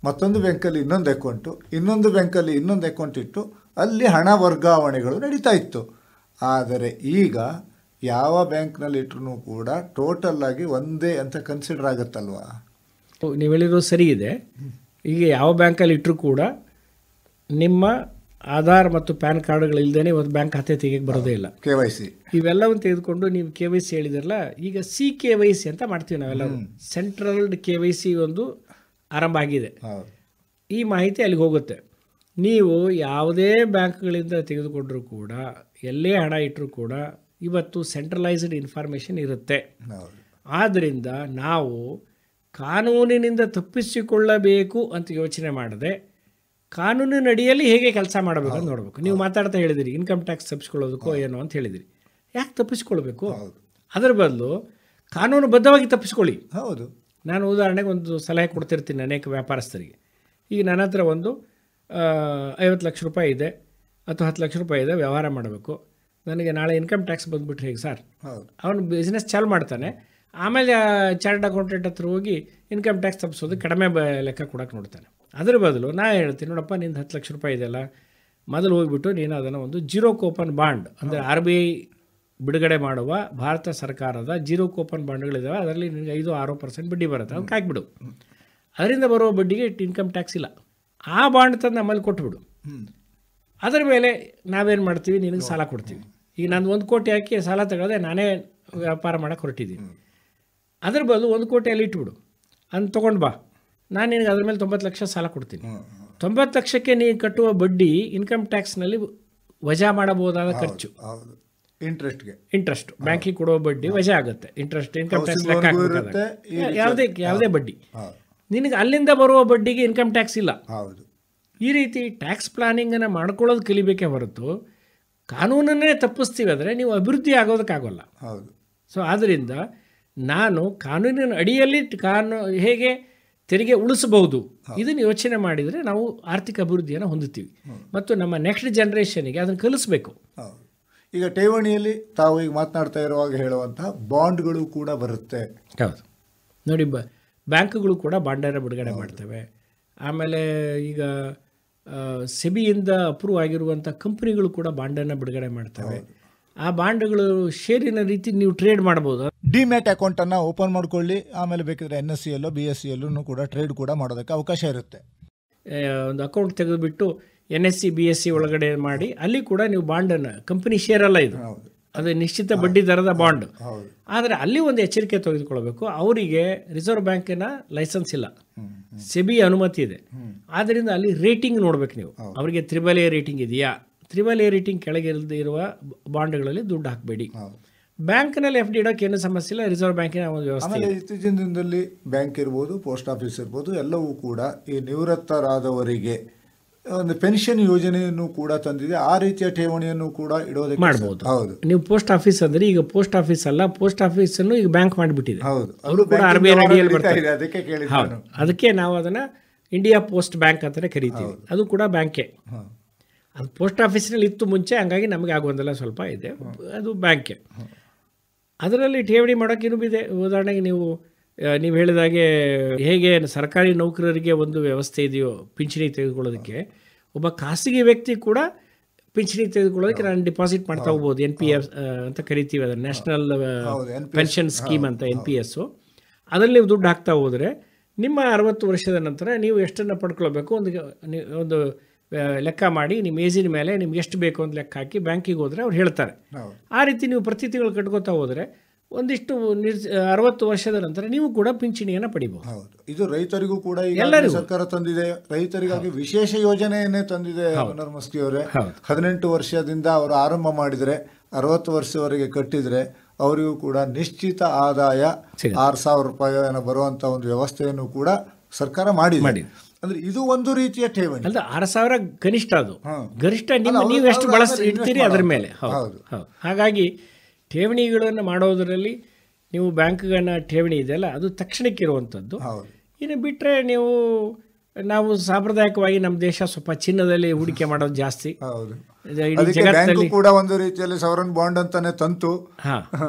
ಮತ್ತೊಂದು ಬ್ಯಾಂಕಲ್ಲಿ ಇನ್ನೊಂದು ಅಕೌಂಟು, ಇನ್ನೊಂದು ಬ್ಯಾಂಕಲ್ಲಿ ಇನ್ನೊಂದು ಅಕೌಂಟ್ ಇಟ್ಟು ಅಲ್ಲಿ ಹಣ ವರ್ಗಾವಣೆಗಳು ನಡೀತಾ ಇತ್ತು. ಆದರೆ ಈಗ ಯಾವ ಬ್ಯಾಂಕ್ನಲ್ಲಿ ಇಟ್ಟರೂ ಕೂಡ ಟೋಟಲ್ ಆಗಿ ಒಂದೇ ಅಂತ ಕನ್ಸಿಡರ್ ಆಗುತ್ತಲ್ವಾ? ನೀವು ಹೇಳಿರೋದು ಸರಿ ಇದೆ. ಈಗ ಯಾವ ಬ್ಯಾಂಕಲ್ಲಿ ಇಟ್ಟರೂ ಕೂಡ ನಿಮ್ಮ ಆಧಾರ್ ಮತ್ತು ಪ್ಯಾನ್ ಕಾರ್ಡ್ಗಳಿಲ್ಲದೇ ಒಂದು ಬ್ಯಾಂಕ್ ಖಾತೆ ತೆಗೆಯಕ್ಕೆ ಬರೋದೇ ಇಲ್ಲ. KYC ಇವೆಲ್ಲವನ್ನು ತೆಗೆದುಕೊಂಡು ನೀವು KYC ಹೇಳಿದ್ರಲ್ಲ, ಈಗ CKYC ಅಂತ ಮಾಡ್ತೀವಿ ನಾವೆಲ್ಲರೂ. ಸೆಂಟ್ರಲ್ಡ್ KYC ಒಂದು ಆರಂಭ ಆಗಿದೆ. ಈ ಮಾಹಿತಿ ಅಲ್ಲಿಗೆ ಹೋಗುತ್ತೆ. ನೀವು ಯಾವುದೇ ಬ್ಯಾಂಕ್ಗಳಿಂದ ತೆಗೆದುಕೊಂಡ್ರೂ ಕೂಡ, ಎಲ್ಲೇ ಹಣ ಇಟ್ಟರೂ ಕೂಡ ಇವತ್ತು ಸೆಂಟ್ರಲೈಸ್ಡ್ ಇನ್ಫಾರ್ಮೇಷನ್ ಇರುತ್ತೆ. ಆದ್ದರಿಂದ ನಾವು ಕಾನೂನಿನಿಂದ ತಪ್ಪಿಸಿಕೊಳ್ಳಬೇಕು ಅಂತ ಯೋಚನೆ ಮಾಡದೆ ಕಾನೂನಿನ ಅಡಿಯಲ್ಲಿ ಹೇಗೆ ಕೆಲಸ ಮಾಡಬೇಕು ಅಂತ ನೋಡಬೇಕು. ನೀವು ಮಾತಾಡ್ತಾ ಹೇಳಿದಿರಿ ಇನ್ಕಮ್ ಟ್ಯಾಕ್ಸ್ ತಪ್ಪಿಸ್ಕೊಳ್ಳೋದಕ್ಕೋ ಏನೋ ಅಂತ ಹೇಳಿದಿರಿ. ಯಾಕೆ ತಪ್ಪಿಸ್ಕೊಳ್ಬೇಕು? ಅದರ ಬದಲು ಕಾನೂನುಬದ್ಧವಾಗಿ ತಪ್ಪಿಸ್ಕೊಳ್ಳಿ. ಹೌದು. ನಾನು ಉದಾಹರಣೆಗೆ ಒಂದು ಸಲಹೆ ಕೊಡ್ತಿರ್ತೀನಿ ಅನೇಕ ವ್ಯಾಪಾರಸ್ಥರಿಗೆ. ಈಗ ನನ್ನ ಹತ್ರ ಒಂದು 50 ಲಕ್ಷ ರೂಪಾಯಿ ಇದೆ ಅಥವಾ 10 ಲಕ್ಷ ರೂಪಾಯಿ ಇದೆ, ವ್ಯವಹಾರ ಮಾಡಬೇಕು. ನನಗೆ ನಾಳೆ ಇನ್ಕಮ್ ಟ್ಯಾಕ್ಸ್ ಬಂದುಬಿಟ್ರೆ ಹೇಗೆ ಸರ್? ಅವನು ಬಿಸ್ನೆಸ್ ಚಾಲು ಮಾಡ್ತಾನೆ, ಆಮೇಲೆ ಚಾರ್ಟರ್ಡ್ ಅಕೌಂಟೆಂಟ್ ಹತ್ರ ಹೋಗಿ ಇನ್ಕಮ್ ಟ್ಯಾಕ್ಸ್ ತಪ್ಪಿಸೋದು ಕಡಿಮೆ ಲೆಕ್ಕ ಕೊಡೋಕೆ ನೋಡ್ತಾನೆ. ಅದರ ಬದಲು ನಾ ಹೇಳ್ತೀನಿ, ನೋಡಪ್ಪ ನಿಂದು 10 ಲಕ್ಷ ರೂಪಾಯಿ ಇದೆಯಲ್ಲ, ಮೊದಲು ಹೋಗಿಬಿಟ್ಟು ನೀನು ಅದನ್ನು ಒಂದು ಜೀರೋ ಕೂಪನ್ ಬಾಂಡ್, ಅಂದರೆ RBI ಬಿಡುಗಡೆ ಮಾಡುವ ಭಾರತ ಸರ್ಕಾರದ ಜೀರೋ ಕೂಪನ್ ಬಾಂಡ್ಗಳಿದ್ದಾವೆ, ಅದರಲ್ಲಿ ನಿನಗೆ 5-6% ಬಡ್ಡಿ ಬರುತ್ತೆ, ಅದಕ್ಕೆ ಹಾಕಿಬಿಡು. ಅದರಿಂದ ಬರುವ ಬಡ್ಡಿಗೆ ಇನ್ಕಮ್ ಟ್ಯಾಕ್ಸ್ ಇಲ್ಲ. ಆ ಬಾಂಡ್ ತಂದು ನಮ್ಮಲ್ಲಿ ಕೊಟ್ಬಿಡು. ಅದರ ಮೇಲೆ ನಾವೇನು ಮಾಡ್ತೀವಿ, ನಿನಗೆ ಸಾಲ ಕೊಡ್ತೀವಿ. ಈಗ ನಾನು 1 ಕೋಟಿ ಹಾಕಿ ಸಾಲ ತಗೊಳ್ಳದೆ ನಾನೇ ವ್ಯಾಪಾರ ಮಾಡೋಕ್ಕೆ ಹೊರಟಿದ್ದೀನಿ. ಅದ್ರ ಬದಲು 1 ಕೋಟಿಯಲ್ಲಿ ಇಟ್ಬಿಡು, ಅದನ್ನು ತೊಗೊಂಡು ಬಾ, ನಾನು ನಿನಗೆ ಅದ್ರ ಮೇಲೆ 90 ಲಕ್ಷ ಸಾಲ ಕೊಡ್ತೀನಿ. 90 ಲಕ್ಷಕ್ಕೆ ನೀನು ಕಟ್ಟುವ ಬಡ್ಡಿ ಇನ್ಕಮ್ ಟ್ಯಾಕ್ಸ್ನಲ್ಲಿ ವಜಾ ಮಾಡಬಹುದಾದ ಖರ್ಚು. ಇಂಟ್ರೆಸ್ಟ್ ಬ್ಯಾಂಕಿಗೆ ಕೊಡುವ ಬಡ್ಡಿ ವಜಾ ಆಗುತ್ತೆ. ಇಂಟ್ರೆಸ್ಟ್ ಇನ್ಕಮ್ ಟ್ಯಾಕ್ಸ್ ಲೆಕ್ಕ ಹಾಕಬೇಕಾಗುತ್ತೆ. ಯಾವುದೇ ಬಡ್ಡಿ ನಿನಗೆ ಅಲ್ಲಿಂದ ಬರುವ ಬಡ್ಡಿಗೆ ಇನ್ಕಮ್ ಟ್ಯಾಕ್ಸ್ ಇಲ್ಲ. ಈ ರೀತಿ ಟ್ಯಾಕ್ಸ್ ಪ್ಲಾನಿಂಗನ್ನು ಮಾಡ್ಕೊಳ್ಳೋದು ಕಲಿಬೇಕೇ ಹೊರತು ಕಾನೂನನ್ನೇ ತಪ್ಪಿಸ್ತೀವಿ ಅಂದರೆ ನೀವು ಅಭಿವೃದ್ಧಿ ಆಗೋದಕ್ಕಾಗೋಲ್ಲ. ಸೊ ಆದ್ದರಿಂದ ನಾನು ಕಾನೂನಿನ ಅಡಿಯಲ್ಲಿ ಹೇಗೆ ತೆರಿಗೆ ಉಳಿಸಬಹುದು ಇದನ್ನು ಯೋಚನೆ ಮಾಡಿದರೆ ನಾವು ಆರ್ಥಿಕ ಅಭಿವೃದ್ಧಿಯನ್ನು ಹೊಂದುತ್ತೀವಿ ಮತ್ತು ನಮ್ಮ ನೆಕ್ಸ್ಟ್ ಜನ್ರೇಷನ್ಗೆ ಅದನ್ನು ಕಲಿಸ್ಬೇಕು. ಈಗ ಠೇವಣಿಯಲ್ಲಿ ತಾವು ಈಗ ಮಾತನಾಡ್ತಾ ಇರುವಾಗ ಹೇಳುವಂತಹ ಬಾಂಡ್ಗಳು ಕೂಡ ಬರುತ್ತೆ. ಹೌದು ನೋಡಿ, ಬ್ಯಾಂಕ್ಗಳು ಕೂಡ ಬಾಂಡನ್ನು ಬಿಡುಗಡೆ ಮಾಡ್ತವೆ. ಆಮೇಲೆ ಈಗ ಸೆಬಿಯಿಂದ ಅಪ್ರೂವ್ ಆಗಿರುವಂಥ ಕಂಪ್ನಿಗಳು ಕೂಡ ಬಾಂಡನ್ನು ಬಿಡುಗಡೆ ಮಾಡ್ತವೆ. ಆ ಬಾಂಡ್ಗಳು ಷೇರಿನ ರೀತಿ ನೀವು ಟ್ರೇಡ್ ಮಾಡ್ಬೋದು. ಡಿಮ್ಯಾಟ್ ಅಕೌಂಟನ್ನು ಓಪನ್ ಮಾಡ್ಕೊಳ್ಳಿ, ಆಮೇಲೆ ಬೇಕಿದ್ರೆ NSE BSE ಕೂಡ ಟ್ರೇಡ್ ಕೂಡ ಮಾಡೋದಕ್ಕೆ ಅವಕಾಶ ಇರುತ್ತೆ. ಒಂದು ಅಕೌಂಟ್ ತೆಗೆದುಬಿಟ್ಟು NSE BSE ಒಳಗಡೆ ಮಾಡಿ ಅಲ್ಲಿ ಕೂಡ ನೀವು ಬಾಂಡನ್ನು, ಕಂಪನಿ ಶೇರ್ ಅಲ್ಲ ಇದು, ಅದು ನಿಶ್ಚಿತ ಬಡ್ಡಿ ದರದ ಬಾಂಡ್. ಆದರೆ ಅಲ್ಲಿ ಒಂದು ಎಚ್ಚರಿಕೆ ತೆಗೆದುಕೊಳ್ಬೇಕು, ಅವರಿಗೆ ರಿಸರ್ವ್ ಬ್ಯಾಂಕಿನ ಲೈಸೆನ್ಸ್ ಇಲ್ಲ, ಸೆಬಿ ಅನುಮತಿ ಇದೆ. ಆದ್ದರಿಂದ ಅಲ್ಲಿ ರೇಟಿಂಗ್ ನೋಡ್ಬೇಕು ನೀವು, ಅವರಿಗೆ AAA ರೇಟಿಂಗ್ ಇದೆಯಾ. AAA ರೇಟಿಂಗ್ ಕೆಳಗೆ ಇರುವ ಬಾಂಡ್ಗಳಲ್ಲಿ ದುಡ್ಡು ಹಾಕಬೇಡಿ. ಬ್ಯಾಂಕ್ನಲ್ಲಿ FD ಇಡೋಕೆ ಏನು ಸಮಸ್ಯೆ ಇಲ್ಲ, ರಿಸರ್ವ್ ಬ್ಯಾಂಕಿನ ಒಂದು ವ್ಯವಸ್ಥೆ. ಇತ್ತೀಚಿನ ದಿನದಲ್ಲಿ ಬ್ಯಾಂಕ್ ಇರ್ಬೋದು, ಪೋಸ್ಟ್ ಆಫೀಸ್ ಇರ್ಬೋದು, ಎಲ್ಲವೂ ಕೂಡ ಈ ನಿವೃತ್ತರಾದವರಿಗೆ ಒಂದು ಪೆನ್ಷನ್ ಯೋಜನೆಯನ್ನು ಕೂಡ ತಂದಿದೆ. ಆ ರೀತಿಯ ಠೇವಣಿಯನ್ನು ಕೂಡ ಇಡೋದಕ್ಕೆ ಮಾಡಬಹುದು. ಹೌದು, ನೀವು ಪೋಸ್ಟ್ ಆಫೀಸ್ ಅಂದ್ರೆ ಈಗ ಪೋಸ್ಟ್ ಆಫೀಸ್ ಅಲ್ಲ, ಪೋಸ್ಟ್ ಆಫೀಸ್ ಅನ್ನು ಈಗ ಬ್ಯಾಂಕ್ ಮಾಡಿಬಿಟ್ಟಿದೆ. ಹೌದು, ಅವರು ಕೂಡ RBI ಅಡಿಯಲ್ಲಿ ಬರ್ತಾರೆ. ಅದಕ್ಕೆ ಕೇಳಿದ್ರು. ಅದಕ್ಕೆ ನಾವು ಅದನ್ನ ಇಂಡಿಯಾ ಪೋಸ್ಟ್ ಬ್ಯಾಂಕ್ ಅಂತಾನೆ ಕರಿತೀವಿ. ಅದು ಕೂಡ ಬ್ಯಾಂಕೇ. ಅದು ಪೋಸ್ಟ್ ಆಫೀಸ್ನಲ್ಲಿ ಇತ್ತು ಮುಂಚೆ, ಹಂಗಾಗಿ ನಮಗೆ ಆಗುವಂದೆಲ್ಲ ಸ್ವಲ್ಪ ಇದೆ. ಅದು ಬ್ಯಾಂಕೇ. ಅದರಲ್ಲಿ ಠೇವಣಿ ಮಾಡೋಕೆ ಇನ್ನೂ ಇದೆ. ಉದಾಹರಣೆಗೆ ನೀವು ಹೇಳಿದಾಗೆ ಹೇಗೆ ಸರ್ಕಾರಿ ನೌಕರರಿಗೆ ಒಂದು ವ್ಯವಸ್ಥೆ ಇದೆಯೋ ಪಿಂಚಣಿ ತೆಗೆದುಕೊಳ್ಳೋದಕ್ಕೆ, ಒಬ್ಬ ಖಾಸಗಿ ವ್ಯಕ್ತಿ ಕೂಡ ಪಿಂಚಣಿ ತೆಗೆದುಕೊಳ್ಳೋದಕ್ಕೆ ನಾನು ಡಿಪಾಸಿಟ್ ಮಾಡ್ತಾ ಹೋಗ್ಬೋದು. NPS ಅಂತ ಕರಿತೀವಿ, ಅದನ್ನು ನ್ಯಾಷನಲ್ ಪೆನ್ಷನ್ ಸ್ಕೀಮ್ ಅಂತ, NPS. ಅದರಲ್ಲಿ ನೀವು ದುಡ್ಡು ಹಾಕ್ತಾ ಹೋದರೆ ನಿಮ್ಮ 60 ವರ್ಷದ ನಂತರ ನೀವು ಎಷ್ಟನ್ನು ಪಡ್ಕೊಳ್ಬೇಕು ಒಂದು ಲೆಕ್ಕ ಮಾಡಿ, ನಿಮ್ಮ ಏಜಿನ ಮೇಲೆ ನಿಮ್ಗೆ ಎಷ್ಟು ಬೇಕು ಅಂತ ಲೆಕ್ಕ ಹಾಕಿ ಬ್ಯಾಂಕಿಗೆ ಹೋದರೆ ಅವ್ರು ಹೇಳ್ತಾರೆ. ಆ ರೀತಿ ನೀವು ಪ್ರತಿ ತಿಂಗಳು ಕಟ್ಕೋತಾ ಹೋದರೆ ಒಂದಿಷ್ಟು 60 ವರ್ಷದ ನಂತರ ನೀವು ಕೂಡ ಪಿಂಚಣಿಯನ್ನು ಪಡಿಬಹುದು. ಹೌದು, ಇದು ರೈತರಿಗೂ ಕೂಡ ಎಲ್ಲರಿಗೂ ಸರ್ಕಾರ ತಂದಿದೆ. ರೈತರಿಗಾಗಿ ವಿಶೇಷ ಯೋಜನೆಯನ್ನೇ ತಂದಿದೆ ಮಸ್ಕಿ ಅವರೇ. 18 ವರ್ಷದಿಂದ ಅವರು ಆರಂಭ ಮಾಡಿದರೆ 60 ವರ್ಷವರೆಗೆ ಕಟ್ಟಿದರೆ ಅವರಿಗೂ ಕೂಡ ನಿಶ್ಚಿತ ಆದಾಯ 6,000 ರೂಪಾಯಿ ಬರುವಂತ ಒಂದು ವ್ಯವಸ್ಥೆಯನ್ನು ಕೂಡ ಸರ್ಕಾರ ಮಾಡಿದೆ. ಅಂದ್ರೆ ಇದು ಒಂದು ರೀತಿಯ ಠೇವಣಿ ಅಲ್ಲ. 6,000 ಕನಿಷ್ಠ, ಅದು ಗರಿಷ್ಠ ನೀವು ಎಷ್ಟು ಇಡ್ತೀರಿ ಅದರ ಮೇಲೆ. ಹೌದು. ಹಾಗಾಗಿ ಠೇವಣಿಗಳನ್ನು ಮಾಡೋದರಲ್ಲಿ ನೀವು ಬ್ಯಾಂಕ್ಗಳನ್ನ ಠೇವಣಿ ಇದೆಯಲ್ಲ, ಅದು ತಕ್ಷಣಕ್ಕೆ ಇರುವಂಥದ್ದು. ಇನ್ನು ಬಿಟ್ಟರೆ ನಾವು ಸಾಂಪ್ರದಾಯಿಕವಾಗಿ ನಮ್ಮ ದೇಶ ಸ್ವಲ್ಪ ಚಿನ್ನದಲ್ಲಿ ಹೂಡಿಕೆ ಮಾಡೋದು ಜಾಸ್ತಿ. ಜಗತ್ತಲ್ಲಿ ಕೂಡ ಒಂದು ರೀತಿಯಲ್ಲಿ ಸಾವರನ್ ಬಾಂಡ್ ಅಂತಾನೆ ತಂತು.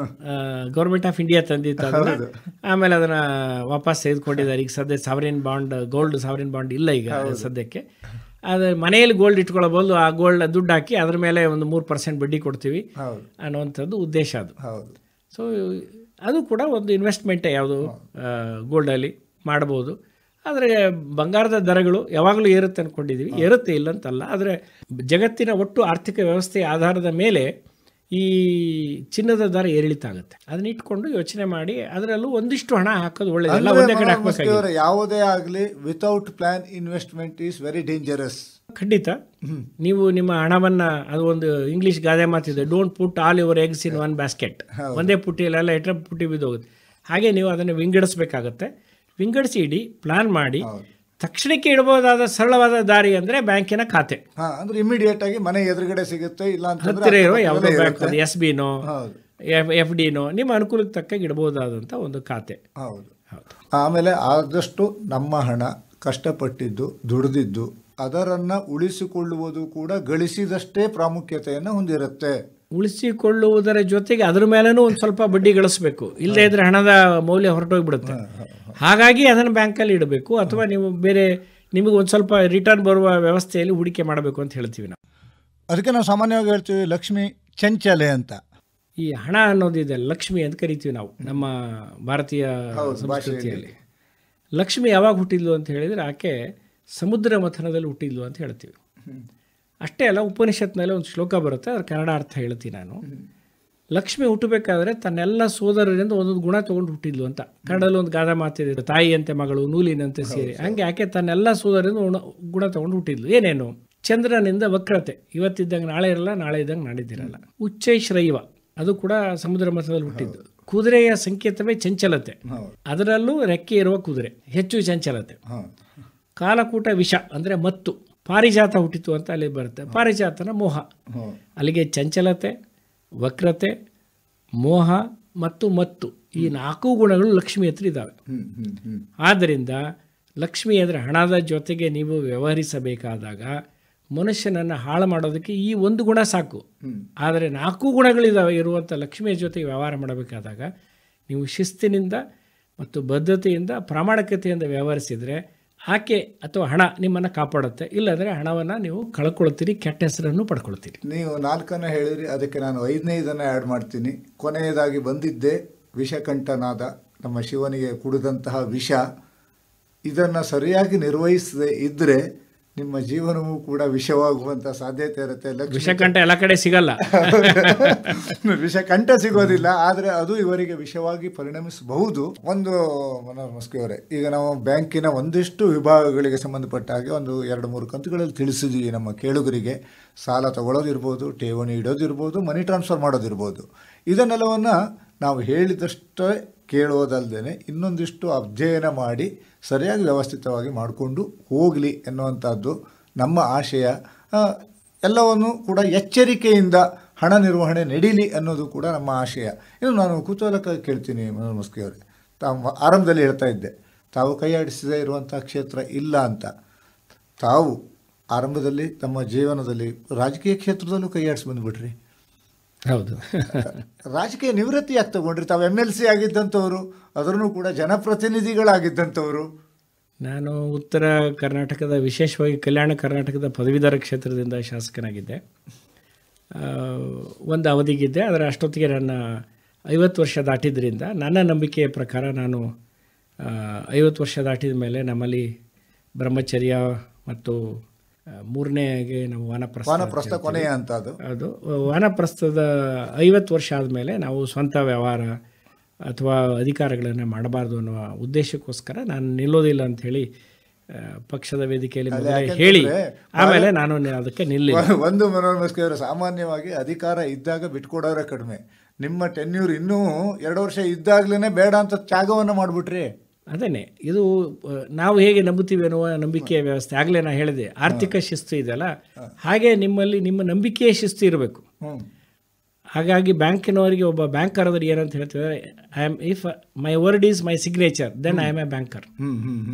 ಗೌರ್ಮೆಂಟ್ ಆಫ್ ಇಂಡಿಯಾ ತಂದಿತ್ತು ಅದನ್ನ. ಆಮೇಲೆ ಅದನ್ನ ವಾಪಸ್ ತೆಗೆದುಕೊಂಡಿದ್ದಾರೆ. ಈಗ ಸದ್ಯ sovereign bond, gold sovereign bond ಇಲ್ಲ ಈಗ ಸದ್ಯಕ್ಕೆ. ಅದು ಮನೆಯಲ್ಲಿ ಗೋಲ್ಡ್ ಇಟ್ಕೊಳ್ಳಬಹುದು, ಆ ಗೋಲ್ಡ್ ದುಡ್ಡು ಹಾಕಿ ಅದ್ರ ಮೇಲೆ ಒಂದು 3% ಬಡ್ಡಿ ಕೊಡ್ತೀವಿ ಅನ್ನುವಂಥದ್ದು ಉದ್ದೇಶ ಅದು. ಸೊ ಅದು ಕೂಡ ಒಂದು ಇನ್ವೆಸ್ಟ್ಮೆಂಟೇ, ಯಾವುದು ಗೋಲ್ಡಲ್ಲಿ ಮಾಡ್ಬೋದು. ಆದರೆ ಬಂಗಾರದ ದರಗಳು ಯಾವಾಗಲೂ ಏರುತ್ತೆ ಅಂದ್ಕೊಂಡಿದ್ದೀವಿ, ಏರುತ್ತೆ ಇಲ್ಲ ಅಂತಲ್ಲ. ಆದರೆ ಜಗತ್ತಿನ ಒಟ್ಟು ಆರ್ಥಿಕ ವ್ಯವಸ್ಥೆಯ ಆಧಾರದ ಮೇಲೆ ಈ ಚಿನ್ನದ ದರ ಏರಿಳಿತ ಆಗುತ್ತೆ. ಅದನ್ನ ಇಟ್ಕೊಂಡು ಯೋಚನೆ ಮಾಡಿ ಅದರಲ್ಲೂ ಒಂದಿಷ್ಟು ಹಣ ಹಾಕೋದು ಒಳ್ಳೆಯದಲ್ಲ. ಒಂದೇ ಕಡೆ ಹಾಕಬೇಕಾಗಿದೆ. ಯಾವುದೇ ಆಗಲಿ without plan investment is very dangerous. ಖಂಡಿತ. ನೀವು ನಿಮ್ಮ ಹಣವನ್ನ, ಅದು ಒಂದು ಇಂಗ್ಲಿಷ್ ಗಾದೆ ಮಾತಿದೆ, don't put all your eggs in one basket. ಒಂದೇ ಪುಟ್ಟಿಯಲ್ಲೆಲ್ಲ ಇಟ್ಟರೆ ಪುಟ್ಟಿ ಬಿದ್ದೋಗುತ್ತೆ. ಹಾಗೆ ನೀವು ಅದನ್ನು ವಿಂಗಡಿಸಬೇಕಾಗತ್ತೆ. ವಿಂಗಡಿಸಿ ಇಡಿ, ಪ್ಲಾನ್ ಮಾಡಿ. ತಕ್ಷಣಕ್ಕೆ ಇಡಬಹುದಾದ ಸರಳವಾದ ದಾರಿ ಅಂದ್ರೆ ಬ್ಯಾಂಕಿನ ಖಾತೆ. ಅಂದ್ರೆ ಇಮಿಡಿಯೇಟ್ ಆಗಿ ಮನೆ ಎದುರುಗಡೆ ಸಿಗುತ್ತೆ, ಇಲ್ಲ ಹತ್ತಿರ ಇರೋ ಯಾವುದೋ ಬ್ಯಾಂಕ್, SBನೋ FDನೋ ನಿಮ್ಮ ಅನುಕೂಲಕ್ಕೆ ತಕ್ಕಾಗಿ ಇಡಬಹುದಾದಂಥ ಒಂದು ಖಾತೆ. ಹೌದು. ಆಮೇಲೆ ಆದಷ್ಟು ನಮ್ಮ ಹಣ ಕಷ್ಟಪಟ್ಟಿದ್ದು, ದುಡಿದಿದ್ದು, ಅದರನ್ನ ಉಳಿಸಿಕೊಳ್ಳುವುದು ಕೂಡ ಗಳಿಸಿದಷ್ಟೇ ಪ್ರಾಮುಖ್ಯತೆಯನ್ನು ಹೊಂದಿರುತ್ತೆ. ಉಳಿಸಿಕೊಳ್ಳುವುದರ ಜೊತೆಗೆ ಅದರ ಮೇಲೂ ಒಂದು ಸ್ವಲ್ಪ ಬಡ್ಡಿ ಗಳಿಸಬೇಕು. ಇಲ್ಲದೇ ಇದ್ರೆ ಹಣದ ಮೌಲ್ಯ ಹೊರಟೋಗ್ಬಿಡುತ್ತೆ. ಹಾಗಾಗಿ ಅದನ್ನು ಬ್ಯಾಂಕಲ್ಲಿ ಇಡಬೇಕು, ಅಥವಾ ನೀವು ಬೇರೆ ನಿಮಗೆ ಒಂದು ಸ್ವಲ್ಪ ರಿಟರ್ನ್ ಬರುವ ವ್ಯವಸ್ಥೆಯಲ್ಲಿ ಹೂಡಿಕೆ ಮಾಡಬೇಕು ಅಂತ ಹೇಳ್ತೀವಿ ನಾವು. ಅದಕ್ಕೆ ನಾವು ಸಾಮಾನ್ಯವಾಗಿ ಹೇಳ್ತೀವಿ ಲಕ್ಷ್ಮಿ ಚಂಚಲೆ ಅಂತ. ಈ ಹಣ ಅನ್ನೋದಿದೆ, ಲಕ್ಷ್ಮಿ ಅಂತ ಕರಿತೀವಿ ನಾವು ನಮ್ಮ ಭಾರತೀಯ ಸಂಸ್ಕೃತಿಯಲ್ಲಿ. ಲಕ್ಷ್ಮಿ ಯಾವಾಗ ಹುಟ್ಟಿದ್ಲು ಅಂತ ಹೇಳಿದರೆ ಆಕೆ ಸಮುದ್ರ ಮಥನದಲ್ಲಿ ಹುಟ್ಟಿದ್ಲು ಅಂತ ಹೇಳ್ತೀವಿ. ಅಷ್ಟೇ ಅಲ್ಲ, ಉಪನಿಷತ್ನಲ್ಲಿ ಒಂದು ಶ್ಲೋಕ ಬರುತ್ತೆ, ಅದ್ರ ಕನ್ನಡ ಅರ್ಥ ಹೇಳ್ತೀನಿ ನಾನು. ಲಕ್ಷ್ಮಿ ಹುಟ್ಟಬೇಕಾದ್ರೆ ತನ್ನೆಲ್ಲ ಸೋದರರಿಂದ ಒಂದೊಂದು ಗುಣ ತೊಗೊಂಡು ಹುಟ್ಟಿದ್ಲು ಅಂತ. ಕನ್ನಡದಲ್ಲಿ ಒಂದು ಗಾದೆ ಮಾತಿದೆ, ತಾಯಿಯಂತೆ ಮಗಳು ನೂಲಿನಂತೆ ಸೀರೆ. ಹಂಗೆ ಆಕೆ ತನ್ನೆಲ್ಲ ಸೋದರರಿಂದ ಗುಣ ತೊಗೊಂಡು ಹುಟ್ಟಿದ್ಲು. ಏನೇನು? ಚಂದ್ರನಿಂದ ವಕ್ರತೆ, ಇವತ್ತಿದ್ದಂಗೆ ನಾಳೆ ಇರಲ್ಲ, ನಾಳೆ ಇದ್ದಂಗೆ ನಾಡಿದ್ದಿರಲ್ಲ. ಉಚ್ಚೈಶ್ರೈವ, ಅದು ಕೂಡ ಸಮುದ್ರ ಮಥನದಲ್ಲಿ ಹುಟ್ಟಿದ್ದು. ಕುದುರೆಯ ಸಂಕೇತವೇ ಚಂಚಲತೆ, ಅದರಲ್ಲೂ ರೆಕ್ಕೆ ಇರುವ ಕುದುರೆ, ಹೆಚ್ಚು ಚಂಚಲತೆ. ಕಾಲಕೂಟ ವಿಷ ಅಂದರೆ ಮತ್ತು. ಪಾರಿಜಾತ ಹುಟ್ಟಿತು ಅಂತ ಅಲ್ಲಿ ಬರುತ್ತೆ. ಪಾರಿಜಾತನ ಮೋಹ. ಅಲ್ಲಿಗೆ ಚಂಚಲತೆ, ವಕ್ರತೆ, ಮೋಹ ಮತ್ತು ಈ 4 ಗುಣಗಳು ಲಕ್ಷ್ಮಿ ಹತ್ರ ಇದ್ದಾವೆ. ಆದ್ದರಿಂದ ಲಕ್ಷ್ಮಿ ಅಂದರೆ ಹಣದ ಜೊತೆಗೆ ನೀವು ವ್ಯವಹರಿಸಬೇಕಾದಾಗ ಮನುಷ್ಯನನ್ನು ಹಾಳು ಮಾಡೋದಕ್ಕೆ ಈ ಒಂದು ಗುಣ ಸಾಕು. ಆದರೆ 4 ಗುಣಗಳಿದ್ದಾವೆ ಇರುವಂಥ ಲಕ್ಷ್ಮಿಯ ಜೊತೆಗೆ ವ್ಯವಹಾರ ಮಾಡಬೇಕಾದಾಗ ನೀವು ಶಿಸ್ತಿನಿಂದ ಮತ್ತು ಬದ್ಧತೆಯಿಂದ ಪ್ರಾಮಾಣಿಕತೆಯಿಂದ ವ್ಯವಹರಿಸಿದರೆ ಆಕೆ ಅಥವಾ ಹಣ ನಿಮ್ಮನ್ನು ಕಾಪಾಡುತ್ತೆ. ಇಲ್ಲಂದರೆ ಹಣವನ್ನು ನೀವು ಕಳ್ಕೊಳ್ತೀರಿ, ಕೆಟ್ಟ ಹೆಸರನ್ನು ಪಡ್ಕೊಳ್ತೀರಿ. ನೀವು 4 ಹೇಳಿರಿ, ಅದಕ್ಕೆ ನಾನು 5ನೇದನ್ನು ಆ್ಯಡ್ ಮಾಡ್ತೀನಿ. ಕೊನೆಯದಾಗಿ ಬಂದಿದ್ದೆ ವಿಷಕಂಠನಾದ ನಮ್ಮ ಶಿವನಿಗೆ ಕುಡಿದಂತಹ ವಿಷ. ಇದನ್ನು ಸರಿಯಾಗಿ ನಿರ್ವಹಿಸದೇ ಇದ್ದರೆ ನಿಮ್ಮ ಜೀವನವೂ ಕೂಡ ವಿಷವಾಗುವಂಥ ಸಾಧ್ಯತೆ ಇರುತ್ತೆ. ವಿಷಕಂಠ ಎಲ್ಲ ಕಡೆ ಸಿಗಲ್ಲ, ವಿಷಕಂಠ ಸಿಗೋದಿಲ್ಲ, ಆದರೆ ಅದು ಇವರಿಗೆ ವಿಷವಾಗಿ ಪರಿಣಮಿಸಬಹುದು. ಒಂದು ಮನೋಹರ್ ಮಸ್ಕಿ ಅವರೇ, ಈಗ ನಾವು ಬ್ಯಾಂಕಿನ ಒಂದಿಷ್ಟು ವಿಭಾಗಗಳಿಗೆ ಸಂಬಂಧಪಟ್ಟ ಹಾಗೆ ಒಂದು 2-3 ಕಂತುಗಳಲ್ಲಿ ತಿಳಿಸಿದ್ದೀವಿ ನಮ್ಮ ಕೇಳುಗರಿಗೆ. ಸಾಲ ತಗೊಳ್ಳೋದಿರ್ಬೋದು, ಠೇವಣಿ ಇಡೋದಿರ್ಬೋದು, ಮನಿ ಟ್ರಾನ್ಸ್ಫರ್ ಮಾಡೋದಿರ್ಬೋದು. ಇದನ್ನೆಲ್ಲವನ್ನು ನಾವು ಹೇಳಿದಷ್ಟೇ ಕೇಳೋದಲ್ಲದೆ ಇನ್ನೊಂದಿಷ್ಟು ಅಧ್ಯಯನ ಮಾಡಿ ಸರಿಯಾಗಿ ವ್ಯವಸ್ಥಿತವಾಗಿ ಮಾಡಿಕೊಂಡು ಹೋಗಲಿ ಎನ್ನುವಂಥದ್ದು ನಮ್ಮ ಆಶಯ. ಎಲ್ಲವನ್ನು ಕೂಡ ಎಚ್ಚರಿಕೆಯಿಂದ ಹಣ ನಿರ್ವಹಣೆ ನಡೀಲಿ ಅನ್ನೋದು ಕೂಡ ನಮ್ಮ ಆಶಯ. ಇನ್ನು ನಾನು ಕುತೂಹಲಕ್ಕಾಗಿ ಕೇಳ್ತೀನಿ ಮನೋಹರ್ ಮಸ್ಕಿ ಅವರೇ, ತಾವು ಆರಂಭದಲ್ಲಿ ಹೇಳ್ತಾ ಇದ್ದೆ ತಾವು ಕೈಯಾಡಿಸದೇ ಇರುವಂಥ ಕ್ಷೇತ್ರ ಇಲ್ಲ ಅಂತ. ತಾವು ಆರಂಭದಲ್ಲಿ ತಮ್ಮ ಜೀವನದಲ್ಲಿ ರಾಜಕೀಯ ಕ್ಷೇತ್ರದಲ್ಲೂ ಕೈಯಾಡಿಸಿ ಬಂದುಬಿಟ್ರಿ. ಹೌದು. ರಾಜಕೀಯ ನಿವೃತ್ತಿ ಯಾಕೆ ತಗೊಂಡ್ರಿ? ತಾವು MLC ಆಗಿದ್ದಂಥವರು, ಅದರಲ್ಲೂ ಕೂಡ ಜನಪ್ರತಿನಿಧಿಗಳಾಗಿದ್ದಂಥವರು. ನಾನು ಉತ್ತರ ಕರ್ನಾಟಕದ, ವಿಶೇಷವಾಗಿ ಕಲ್ಯಾಣ ಕರ್ನಾಟಕದ ಪದವೀಧರ ಕ್ಷೇತ್ರದಿಂದ ಶಾಸಕನಾಗಿದ್ದೆ. ಒಂದು ಅವಧಿಗಿದ್ದೆ. ಅದರ ಅಷ್ಟೊತ್ತಿಗೆ ನನ್ನ 50 ವರ್ಷ ದಾಟಿದ್ರಿಂದ ನನ್ನ ನಂಬಿಕೆಯ ಪ್ರಕಾರ ನಾನು 50 ವರ್ಷ ದಾಟಿದ ಮೇಲೆ ನಮ್ಮಲ್ಲಿ ಬ್ರಹ್ಮಚರ್ಯ ಮತ್ತು 3ನೇಗೆ ನಾವು ವಾನಪ್ರಸ್ಥ ಕೊನೆಯ ಅಂತ ಅದು ವಾನಪ್ರಸ್ಥದ 50 ವರ್ಷ ಆದಮೇಲೆ ನಾವು ಸ್ವಂತ ವ್ಯವಹಾರ ಅಥವಾ ಅಧಿಕಾರಗಳನ್ನು ಮಾಡಬಾರ್ದು ಅನ್ನುವ ಉದ್ದೇಶಕ್ಕೋಸ್ಕರ ನಾನು ನಿಲ್ಲೋದಿಲ್ಲ ಅಂಥೇಳಿ ಪಕ್ಷದ ವೇದಿಕೆಯಲ್ಲಿ ಹೇಳಿ ಆಮೇಲೆ ನಾನು ಅದಕ್ಕೆ ನಿಲ್ಲಿಲ್ಲ. ಒಂದು ಮನೋಹರ್ ಮಸ್ಕಿ ಅವರು, ಸಾಮಾನ್ಯವಾಗಿ ಅಧಿಕಾರ ಇದ್ದಾಗ ಬಿಟ್ಕೊಡೋರೇ ಕಡಿಮೆ. ನಿಮ್ಮ ಟೆನ್ಯೂರ್ ಇನ್ನೂ 2 ವರ್ಷ ಇದ್ದಾಗಲೇ ಬೇಡ ಅಂತ ತ್ಯಾಗವನ್ನು ಮಾಡಿಬಿಟ್ರಿ. ಅದೇನೆ, ಇದು ನಾವು ಹೇಗೆ ನಂಬುತ್ತೀವಿ ಅನ್ನುವ ನಂಬಿಕೆಯ ವ್ಯವಸ್ಥೆ. ಆಗಲೇ ನಾನು ಹೇಳಿದೆ, ಆರ್ಥಿಕ ಶಿಸ್ತು ಇದೆಯಲ್ಲ, ಹಾಗೆ ನಿಮ್ಮಲ್ಲಿ ನಿಮ್ಮ ನಂಬಿಕೆಯ ಶಿಸ್ತು ಇರಬೇಕು. ಹಾಗಾಗಿ ಬ್ಯಾಂಕಿನವರಿಗೆ, ಒಬ್ಬ ಬ್ಯಾಂಕರ್ ಆದ್ರೆ ಏನಂತ ಹೇಳ್ತಿದ್ದಾರೆ, if my word is my signature then I am a banker.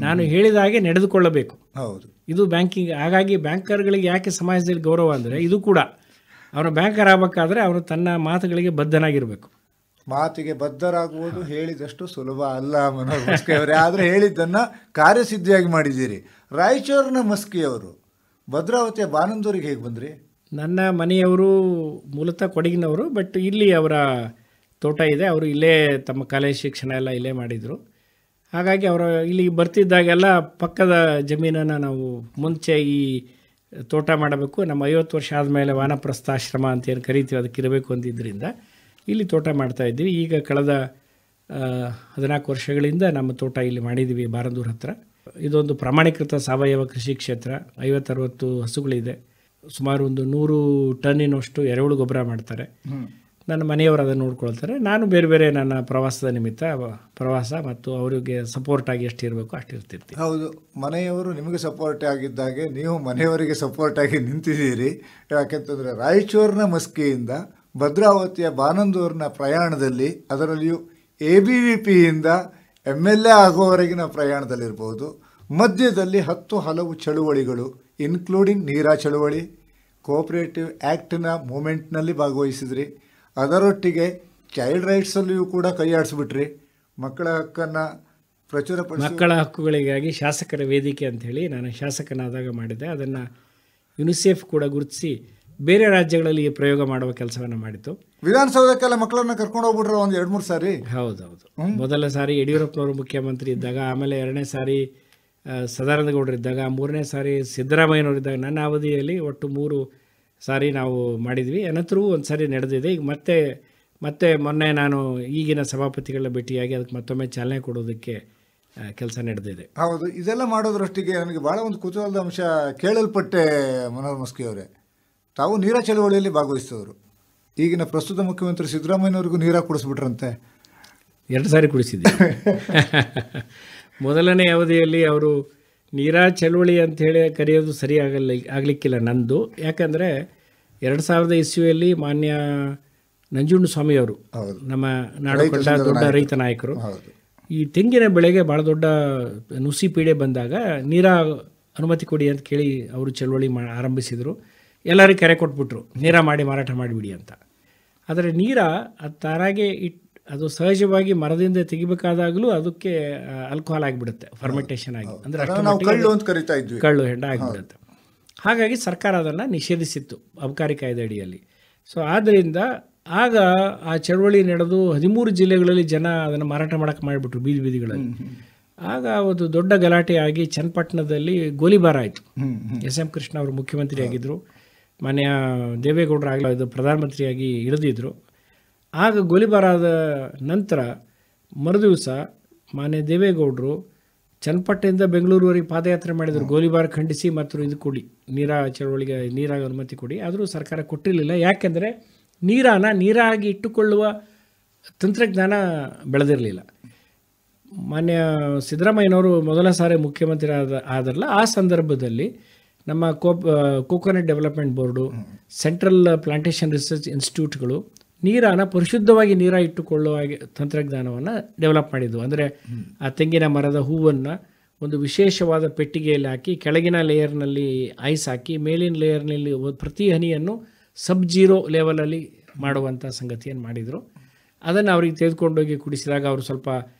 ನಾನು ಹೇಳಿದ ಹಾಗೆ ನಡೆದುಕೊಳ್ಳಬೇಕು. ಹೌದು, ಇದು ಬ್ಯಾಂಕಿಂಗ್. ಹಾಗಾಗಿ ಬ್ಯಾಂಕರ್ಗಳಿಗೆ ಯಾಕೆ ಸಮಾಜದಲ್ಲಿ ಗೌರವ ಅಂದರೆ, ಇದು ಕೂಡ ಅವನು ಬ್ಯಾಂಕರ್ ಆಗಬೇಕಾದ್ರೆ ಅವನು ತನ್ನ ಮಾತುಗಳಿಗೆ ಬದ್ಧನಾಗಿರಬೇಕು. ಮಾತಿಗೆ ಬದ್ಧರಾಗುವುದು ಹೇಳಿದಷ್ಟು ಸುಲಭ ಅಲ್ಲ ಮನೋಹರ್ ಮಸ್ಕಿ ಅವರೇ. ಆದರೆ ಹೇಳಿದ್ದನ್ನು ಕಾರ್ಯಸಿದ್ಧಿಯಾಗಿ ಮಾಡಿದ್ದೀರಿ. ರಾಯಚೂರಿನ ಮಸ್ಕಿಯವರು ಭದ್ರಾವತಿಯ ಬಾನಂದೂರಿಗೆ ಹೇಗೆ ಬಂದ್ರಿ? ನನ್ನ ಮನೆಯವರು ಮೂಲತಃ ಕೊಡಗಿನವರು, ಬಟ್ ಇಲ್ಲಿ ಅವರ ತೋಟ ಇದೆ. ಅವರು ಇಲ್ಲೇ ತಮ್ಮ ಕಾಲೇಜ್ ಶಿಕ್ಷಣ ಎಲ್ಲ ಇಲ್ಲೇ ಮಾಡಿದರು. ಹಾಗಾಗಿ ಅವರು ಇಲ್ಲಿಗೆ ಬರ್ತಿದ್ದಾಗೆಲ್ಲ ಪಕ್ಕದ ಜಮೀನನ್ನು ನಾವು ಮುಂಚೆ ಈ ತೋಟ ಮಾಡಬೇಕು, ನಮ್ಮ 50 ವರ್ಷ ಆದಮೇಲೆ ವಾನಪ್ರಸ್ಥಾಶ್ರಮ ಅಂತ ಏನು ಕರಿತೀವಿ ಅದಕ್ಕೆ ಇರಬೇಕು ಅಂತಿದ್ದರಿಂದ ಇಲ್ಲಿ ತೋಟ ಮಾಡ್ತಾಯಿದ್ವಿ. ಈಗ ಕಳೆದ 14 ವರ್ಷಗಳಿಂದ ನಮ್ಮ ತೋಟ ಇಲ್ಲಿ ಮಾಡಿದ್ದೀವಿ ಬಾರಂದೂರು ಹತ್ರ. ಇದೊಂದು ಪ್ರಮಾಣೀಕೃತ ಸಾವಯವ ಕೃಷಿ ಕ್ಷೇತ್ರ. 50-60 ಹಸುಗಳಿದೆ. ಸುಮಾರು ಒಂದು 100 ಟನ್ನಿನಷ್ಟು ಎರೆಹುಳು ಗೊಬ್ಬರ ಮಾಡ್ತಾರೆ. ನನ್ನ ಮನೆಯವರು ಅದನ್ನು ನೋಡ್ಕೊಳ್ತಾರೆ. ನಾನು ಬೇರೆ ಬೇರೆ ನನ್ನ ಪ್ರವಾಸದ ನಿಮಿತ್ತ ಪ್ರವಾಸ ಮತ್ತು ಅವರಿಗೆ ಸಪೋರ್ಟಾಗಿ ಎಷ್ಟು ಇರಬೇಕು ಅಷ್ಟು ಇರ್ತಿರ್ತೀವಿ. ಹೌದು, ಮನೆಯವರು ನಿಮಗೆ ಸಪೋರ್ಟ್ ಆಗಿದ್ದಾಗೆ ನೀವು ಮನೆಯವರಿಗೆ ಸಪೋರ್ಟಾಗಿ ನಿಂತಿದ್ದೀರಿ. ಯಾಕೆಂತಂದರೆ ರಾಯಚೂರಿನ ಮಸ್ಕಿಯಿಂದ ಭದ್ರಾವತಿಯ ಬಾನಂದೂರಿನ ಪ್ರಯಾಣದಲ್ಲಿ, ಅದರಲ್ಲಿಯೂ ABVPಯಿಂದ MLA ಆಗುವವರೆಗಿನ ಪ್ರಯಾಣದಲ್ಲಿರ್ಬೋದು, ಮಧ್ಯದಲ್ಲಿ 10 ಹಲವು ಚಳುವಳಿಗಳು ಇನ್ಕ್ಲೂಡಿಂಗ್ ನೀರಾ ಚಳುವಳಿ, ಕೋಆಪರೇಟಿವ್ ಆ್ಯಕ್ಟ್ನ ಮೂಮೆಂಟ್ನಲ್ಲಿ ಭಾಗವಹಿಸಿದ್ರಿ. ಅದರೊಟ್ಟಿಗೆ ಚೈಲ್ಡ್ ರೈಟ್ಸಲ್ಲಿಯೂ ಕೂಡ ಕೈಯಾಡಿಸ್ಬಿಟ್ರಿ. ಮಕ್ಕಳ ಹಕ್ಕನ್ನು ಪ್ರಚುರಪಡಿಸಿ, ಮಕ್ಕಳ ಹಕ್ಕುಗಳಿಗಾಗಿ ಶಾಸಕರ ವೇದಿಕೆ ಅಂಥೇಳಿ ನಾನು ಶಾಸಕನಾದಾಗ ಮಾಡಿದ್ದೆ. ಅದನ್ನು ಯುನಿಸೆಫ್ ಕೂಡ ಗುರುತಿಸಿ ಬೇರೆ ರಾಜ್ಯಗಳಲ್ಲಿ ಪ್ರಯೋಗ ಮಾಡುವ ಕೆಲಸವನ್ನು ಮಾಡಿತ್ತು. ವಿಧಾನಸೌಧಕ್ಕೆಲ್ಲ ಮಕ್ಕಳನ್ನ ಕರ್ಕೊಂಡು ಹೋಗ್ಬಿಟ್ರೆ ಒಂದು 2-3 ಸಾರಿ. ಹೌದೌದು. ಮೊದಲ ಸಾರಿ ಯಡಿಯೂರಪ್ಪನವರು ಮುಖ್ಯಮಂತ್ರಿ ಇದ್ದಾಗ, ಆಮೇಲೆ 2ನೇ ಸಾರಿ ಸದಾನಂದ ಗೌಡರು ಇದ್ದಾಗ, 3ನೇ ಸಾರಿ ಸಿದ್ದರಾಮಯ್ಯನವರು ಇದ್ದಾಗ, ನನ್ನ ಅವಧಿಯಲ್ಲಿ ಒಟ್ಟು 3 ಸಾರಿ ನಾವು ಮಾಡಿದ್ವಿ. ಅನಂತರವೂ ಒಂದು ಸಾರಿ ನಡೆದಿದೆ. ಈಗ ಮತ್ತೆ ಮೊನ್ನೆ ನಾನು ಈಗಿನ ಸಭಾಪತಿಗಳ ಭೇಟಿಯಾಗಿ ಅದಕ್ಕೆ ಮತ್ತೊಮ್ಮೆ ಚಾಲನೆ ಕೊಡೋದಕ್ಕೆ ಕೆಲಸ ನಡೆದಿದೆ. ಹೌದು, ಇದೆಲ್ಲ ಮಾಡೋದ್ರಷ್ಟಿಗೆ ನನಗೆ ಭಾಳ ಒಂದು ಕುತೂಹಲದ ಅಂಶ ಕೇಳಲ್ಪಟ್ಟೆ ಮನೋಹರ್ ಮಸ್ಕಿ ಅವರೇ. ತಾವು ನೀರಾ ಚಳವಳಿಯಲ್ಲಿ ಭಾಗವಹಿಸಿದವರು. ಈಗಿನ ಪ್ರಸ್ತುತ ಮುಖ್ಯಮಂತ್ರಿ ಸಿದ್ದರಾಮಯ್ಯನವ್ರಿಗೂ ನೀರಾ ಕುಡಿಸ್ಬಿಟ್ರಂತೆ. 2 ಸಾರಿ ಕುಡಿಸಿದ್ದೀವಿ. ಮೊದಲನೇ ಅವಧಿಯಲ್ಲಿ ಅವರು ನೀರಾ ಚಳವಳಿ ಅಂಥೇಳಿ ಕರೆಯೋದು ಸರಿ ಆಗಲಿಕ್ಕಿಲ್ಲ ನಂದು. ಯಾಕಂದರೆ 2000 ಇಸ್ವಿಯಲ್ಲಿ ಮಾನ್ಯ ನಂಜುಂಡಸ್ವಾಮಿಯವರು, ನಮ್ಮ ನಾಡು ಕಂಡ ದೊಡ್ಡ ರೈತ ನಾಯಕರು, ಈ ತೆಂಗಿನ ಬೆಳೆಗೆ ಭಾಳ ದೊಡ್ಡ ನುಸಿ ಪೀಡೆ ಬಂದಾಗ ನೀರಾ ಅನುಮತಿ ಕೊಡಿ ಅಂತ ಕೇಳಿ ಅವರು ಚಳವಳಿ ಆರಂಭಿಸಿದರು. ಎಲ್ಲರಿಗೂ ಕರೆ ಕೊಟ್ಬಿಟ್ರು, ನೀರ ಮಾಡಿ ಮಾರಾಟ ಮಾಡಿಬಿಡಿ ಅಂತ. ಆದರೆ ನೀರ ಅದು ತಾನಾಗೆ ಅದು ಸಹಜವಾಗಿ ಮರದಿಂದ ತೆಗಿಬೇಕಾದಾಗಲೂ ಅದಕ್ಕೆ ಆಲ್ಕೋಹಾಲ್ ಆಗಿಬಿಡುತ್ತೆ, ಫರ್ಮೆಂಟೇಷನ್ ಆಗಿ, ಅಂದರೆ ಕಳ್ಳು ಹೆಂಡ ಆಗಿಬಿಡುತ್ತೆ. ಹಾಗಾಗಿ ಸರ್ಕಾರ ಅದನ್ನು ನಿಷೇಧಿಸಿತ್ತು ಅಬಕಾರಿ ಕಾಯ್ದೆ ಅಡಿಯಲ್ಲಿ. ಸೊ ಆದ್ದರಿಂದ ಆಗ ಆ ಚಳವಳಿ ನಡೆದು 13 ಜಿಲ್ಲೆಗಳಲ್ಲಿ ಜನ ಅದನ್ನು ಮಾರಾಟ ಮಾಡೋಕ್ಕೆ ಮಾಡಿಬಿಟ್ರು ಬೀದಿ ಬೀದಿಗಳಲ್ಲಿ. ಆಗ ಒಂದು ದೊಡ್ಡ ಗಲಾಟೆ ಆಗಿ ಚನ್ನಪಟ್ಟಣದಲ್ಲಿ ಗೋಲಿಬಾರ್ ಆಯಿತು. ಎಸ್.ಎಂ. ಕೃಷ್ಣ ಅವರು ಮುಖ್ಯಮಂತ್ರಿ ಆಗಿದ್ದರು, ಮಾನ್ಯ ದೇವೇಗೌಡರು ಆಗಲಿ ಅದು ಪ್ರಧಾನಮಂತ್ರಿಯಾಗಿ ಇಳಿದಿದ್ರು. ಆಗ ಗೋಲಿಬಾರ್ ಆದ ನಂತರ ಮರುದಿವಸ ಮಾನ್ಯ ದೇವೇಗೌಡರು ಚನ್ನಪಟ್ಟಣದಿಂದ ಬೆಂಗಳೂರುವರೆಗೆ ಪಾದಯಾತ್ರೆ ಮಾಡಿದರು, ಗೋಲಿಬಾರ್ ಖಂಡಿಸಿ ಮತ್ತು ಇದು ಕೊಡಿ, ನೀರ ಚಳವಳಿಗೆ ನೀರಾಗಿ ಅನುಮತಿ ಕೊಡಿ. ಆದರೂ ಸರ್ಕಾರ ಕೊಟ್ಟಿರಲಿಲ್ಲ. ಯಾಕೆಂದರೆ ನೀರಾಗಿ ಇಟ್ಟುಕೊಳ್ಳುವ ತಂತ್ರಜ್ಞಾನ ಬೆಳೆದಿರಲಿಲ್ಲ. ಮಾನ್ಯ ಸಿದ್ದರಾಮಯ್ಯನವರು ಮೊದಲ ಸಾರಿ ಮುಖ್ಯಮಂತ್ರಿ ಆದರಲ್ಲ, ಆ ಸಂದರ್ಭದಲ್ಲಿ ನಮ್ಮ coconut development board, central plantation research ಇನ್ಸ್ಟಿಟ್ಯೂಟ್ಗಳು ಪರಿಶುದ್ಧವಾಗಿ ನೀರ ಇಟ್ಟುಕೊಳ್ಳುವ ತಂತ್ರಜ್ಞಾನವನ್ನು ಡೆವಲಪ್ ಮಾಡಿದ್ವು. ಅಂದರೆ ಆ ತೆಂಗಿನ ಮರದ ಹೂವನ್ನು ಒಂದು ವಿಶೇಷವಾದ ಪೆಟ್ಟಿಗೆಯಲ್ಲಿ ಹಾಕಿ ಕೆಳಗಿನ ಲೇಯರ್ನಲ್ಲಿ ಐಸ್ ಹಾಕಿ ಮೇಲಿನ ಲೇಯರ್ನಲ್ಲಿ ಪ್ರತಿ ಹನಿಯನ್ನು ಸಬ್ ಜೀರೋ ಲೆವೆಲಲ್ಲಿ ಮಾಡುವಂಥ ಸಂಗತಿಯನ್ನು ಮಾಡಿದರು. ಅದನ್ನು ಅವ್ರಿಗೆ ತೆಗೆದುಕೊಂಡೋಗಿ ಕುಡಿಸಿದಾಗ ಅವರು ಸ್ವಲ್ಪ